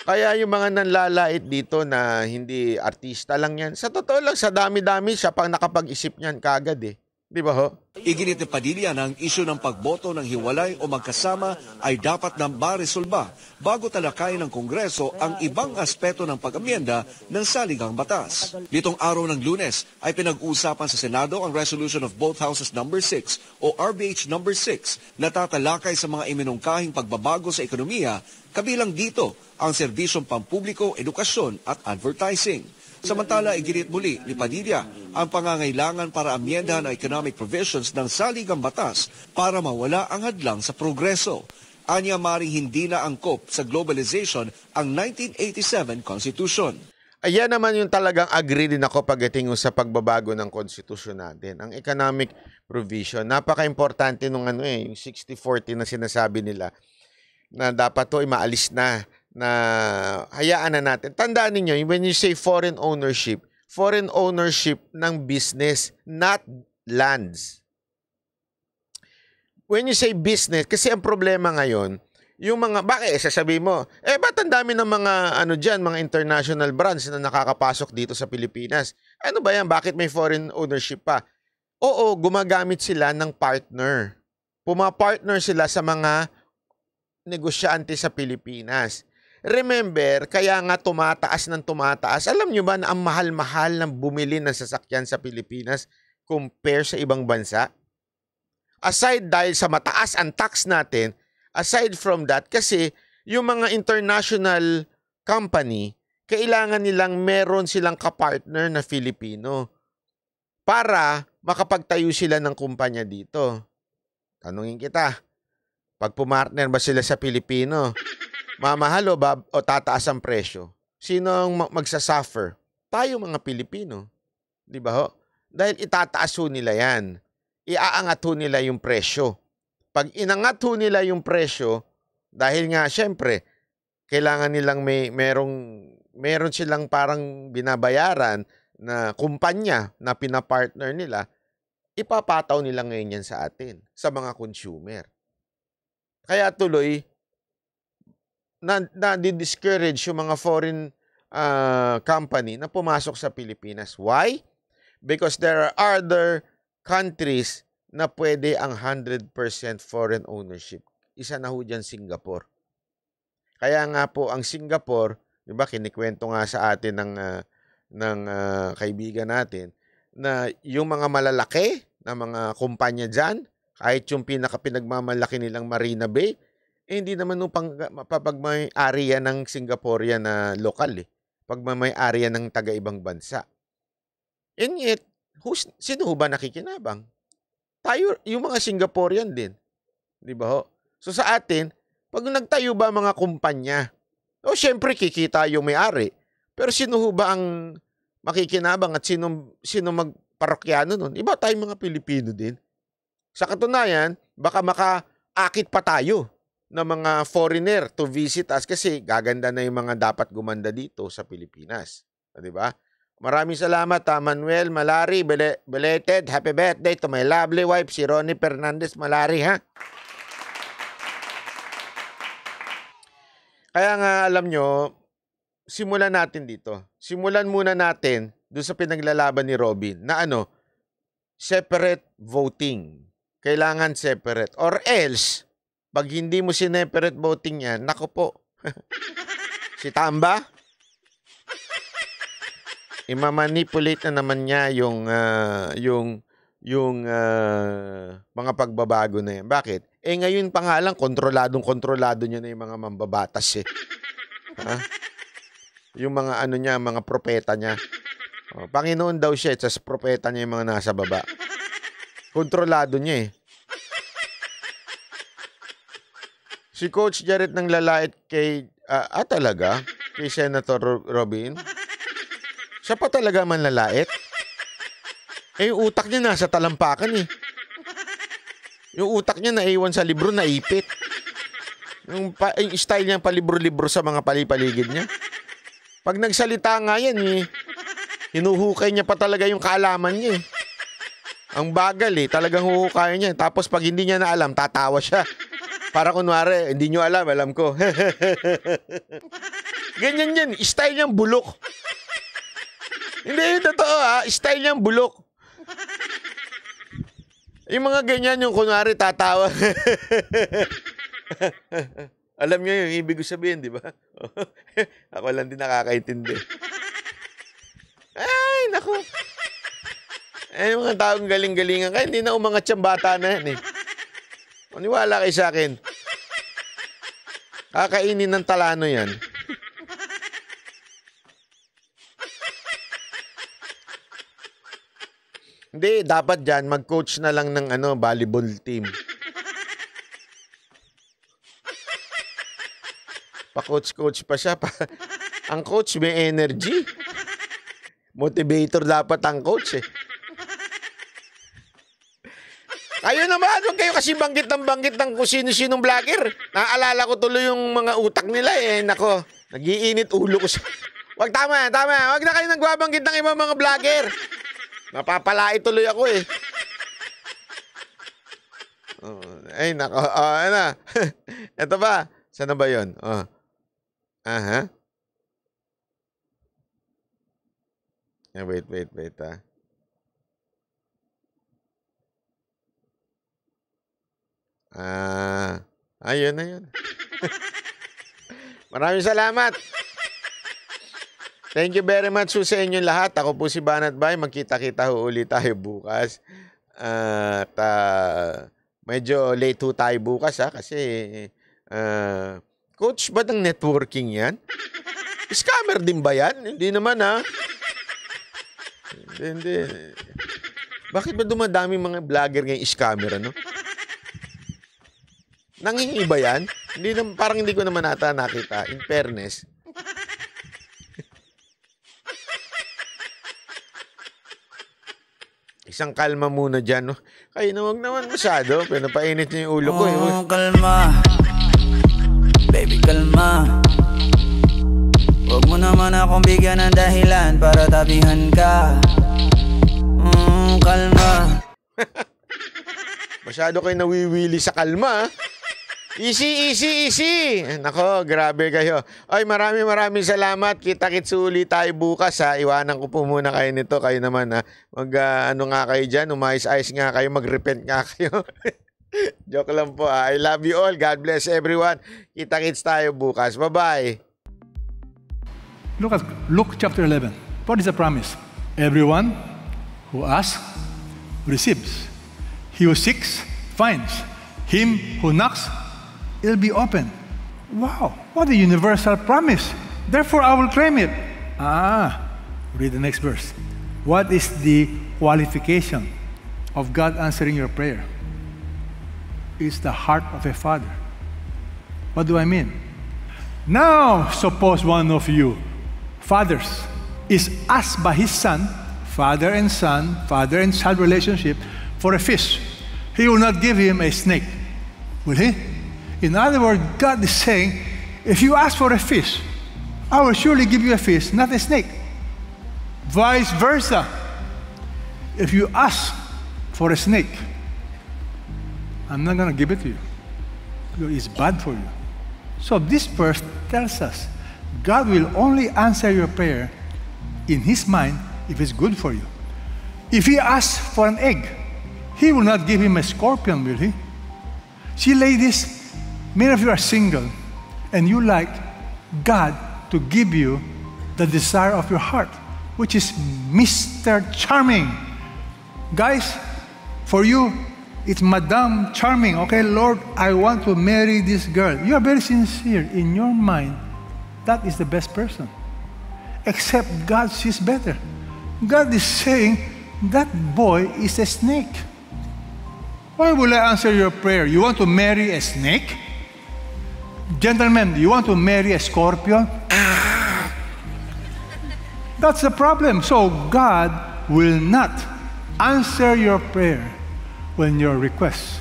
Kaya yung mga nanlalait dito na hindi artista lang yan, sa totoo lang, sa dami-dami siya pang nakapag-isip niyan kagad eh. Di ba ho? Iginit ni Padilla na ang isyu ng pagboto ng hiwalay o magkasama ay dapat na maresolba bago talakayin ng Kongreso ang ibang aspeto ng pag-amyenda ng saligang batas. Nitong araw ng Lunes ay pinag-uusapan sa Senado ang Resolution of Both Houses No. 6 o RBH No. 6 na tatalakay sa mga iminungkahing pagbabago sa ekonomiya, kabilang dito ang serbisyong pampubliko, edukasyon at advertising. Samantala, iginit muli ni Padilla ang pangangailangan para amyendahan ang economic provisions ng saligang batas para mawala ang hadlang sa progreso. Anya maring hindi na angkop sa globalization ang 1987 Constitution. Ayan naman yung talagang agree din ako pagdating sa pagbabago ng konstitusyon natin. Ang economic provision, napaka-importante nung yung 60-40 na sinasabi nila na dapat to ay maalis na hayaan na natin. Tandaan niyo, when you say foreign ownership ng business, not lands. When you say business, kasi ang problema ngayon, yung mga, bakit sasabihin mo, ba't ang dami ng mga, mga international brands na nakakapasok dito sa Pilipinas? Ano ba yan? Bakit may foreign ownership pa? Oo, gumagamit sila ng partner. Pumapartner sila sa mga negosyante sa Pilipinas. Remember, kaya nga tumataas ng tumataas. Alam nyo ba na ang mahal-mahal ng bumili ng sasakyan sa Pilipinas compare sa ibang bansa? Aside dahil sa mataas ang tax natin, aside from that, kasi yung mga international company, kailangan nilang meron silang kapartner na Filipino para makapagtayo sila ng kumpanya dito. Tanungin kita, pag pumartner ba sila sa Pilipino, mamahal o tataas ang presyo? Sino ang magsasuffer? Tayo mga Pilipino. Di ba ho? Dahil itataas ho nila yan. Iaangat ho nila yung presyo. Pag inangat ho nila yung presyo, dahil nga syempre, kailangan nilang meron silang parang binabayaran na kumpanya na pinapartner nila, ipapataw nila ngayon yan sa atin, sa mga consumer. Kaya tuloy, na-discourage yung mga foreign company na pumasok sa Pilipinas. Why? Because there are other countries na pwede ang 100% foreign ownership. Isa na ho dyan Singapore. Kaya nga po ang Singapore, di ba, kinikwento nga sa atin ng kaibigan natin, na yung mga malalaki na mga kumpanya dyan, kahit yung pinagmamalaki nilang Marina Bay, hindi naman nung pag may area ng Singaporean na lokal pag may area ng taga-ibang bansa. And yet, sino ba nakikinabang? Tayo, yung mga Singaporean din. Di ba ho? So sa atin, pag nagtayo ba mga kumpanya, syempre kikita yung may-ari. Pero sino ba ang makikinabang at sino magparokyano nun? Iba tayong mga Pilipino din. Sa katunayan, baka makaakit pa tayo na mga foreigner to visit us kasi gaganda na yung mga dapat gumanda dito sa Pilipinas. Di ba? Maraming salamat, Manuel Malari. Belated happy birthday to my lovely wife, si Ronnie Fernandez Malari, ha? Kaya nga, alam nyo, simulan natin dito. Simulan muna natin doon sa pinaglalaban ni Robin na separate voting. Kailangan separate. Or else, pag hindi mo sineperate voting yan, nako po. Si Tamba, imamanipulate na naman niya yung mga pagbabago na yan. Bakit? Ngayon pa nga lang, kontrolado niya na yung mga mambabatas Ha? Yung mga mga propeta niya. Panginoon daw siya, tas propeta niya yung mga nasa baba. Kontrolado niya eh. Si Coach Jared nang lalait kay, talaga? Kay Senator Robin? Siya pa talaga man lalait? Yung utak niya nasa talampakan eh. Yung utak niya naiwan sa libro, naipit. Yung style niya palibro-libro sa mga palipaligid niya. Pag nagsalita nga yan eh, hinuhukay niya pa talaga yung kaalaman niya eh. Ang bagal eh, talagang huhukay niya. Tapos pag hindi niya na alam, tatawa siya. Para kunwari, hindi nyo alam ko. Ganyan yan, style niyang bulok. Hindi, totoo style niyang bulok. Yung mga ganyan, yung kunwari tatawa. Alam niyo yung ibig sabihin, di ba? Ako lang din nakakaintindi. Ay, naku. Yung mga taong galing-galingan. Kaya hindi na umangat siyang bata na yan eh. Maniwala kayo sa akin. Kakainin ng talano yan. Hindi, dapat dyan, mag-coach na lang ng volleyball team. Pa-coach-coach pa siya. Ang coach may energy. Motivator dapat ang coach eh. Ayun naman, huwag kayo kasi banggit ng kung sino-sinong vlogger. Naaalala ko tuloy yung mga utak nila eh. Nako, nag-iinit ulo ko. Wag tama. Wag na kayo nagbabanggit ng ibang mga vlogger. Napapalait tuloy ako eh. Ay, nako. Ano? Ito ba? Saan na ba yun? Aha. Wait ayun. Maraming salamat. Thank you very much sa inyong lahat. Ako po si Banat Bay. Magkita-kita ulit tayo bukas. At medyo late ho tayo bukas kasi coach ba ng networking yan? Scammer din ba yan? Hindi naman Hindi. Bakit ba dumadami mga vlogger ngayon scammer Nangingi ba yan? Parang hindi ko naman nakita. In fairness. Isang kalma muna dyan. Kayo na wag naman masyado. Pinapainit niyo yung ulo ko. Kalma. Baby, kalma. Huwag mo naman akong bigyan ng dahilan para tabihan ka. Kalma. Masyado kayo nawiwili sa kalma. Easy. Nako, grabe kayo. Ay, maraming salamat. Kita-kits ulit tayo bukas Iwanan ko po muna kayo nito. Kayo naman nga kayo dyan. Umayos-ayos nga kayo. Mag-repent nga kayo. Joke lang po I love you all. God bless everyone. Kita-kits tayo bukas. Bye-bye. Look at Luke chapter 11. What is the promise? Everyone who asks receives. He who seeks finds. Him who knocks, it'll be open. Wow, what a universal promise. Therefore, I will claim it. Read the next verse. What is the qualification of God answering your prayer? It's the heart of a father. What do I mean? Now, suppose one of you, fathers, is asked by his son, father and child relationship, for a fish. He will not give him a snake. Will he? In other words, God is saying, if you ask for a fish, I will surely give you a fish, not a snake. Vice versa. If you ask for a snake, I'm not going to give it to you. It's bad for you. So this verse tells us, God will only answer your prayer in His mind if it's good for you. If He asks for an egg, He will not give him a scorpion, will He? See, ladies, many of you are single, and you like God to give you the desire of your heart, which is Mr. Charming. Guys, for you, it's Madame Charming. Okay, Lord, I want to marry this girl. You are very sincere. In your mind, that is the best person. Except God sees better. God is saying, that boy is a snake. Why will I answer your prayer? You want to marry a snake? Gentlemen, you want to marry a scorpion? That's the problem. So God will not answer your prayer when your request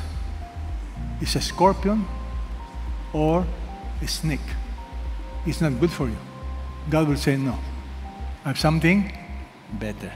is a scorpion or a snake. It's not good for you. God will say, no, I have something better.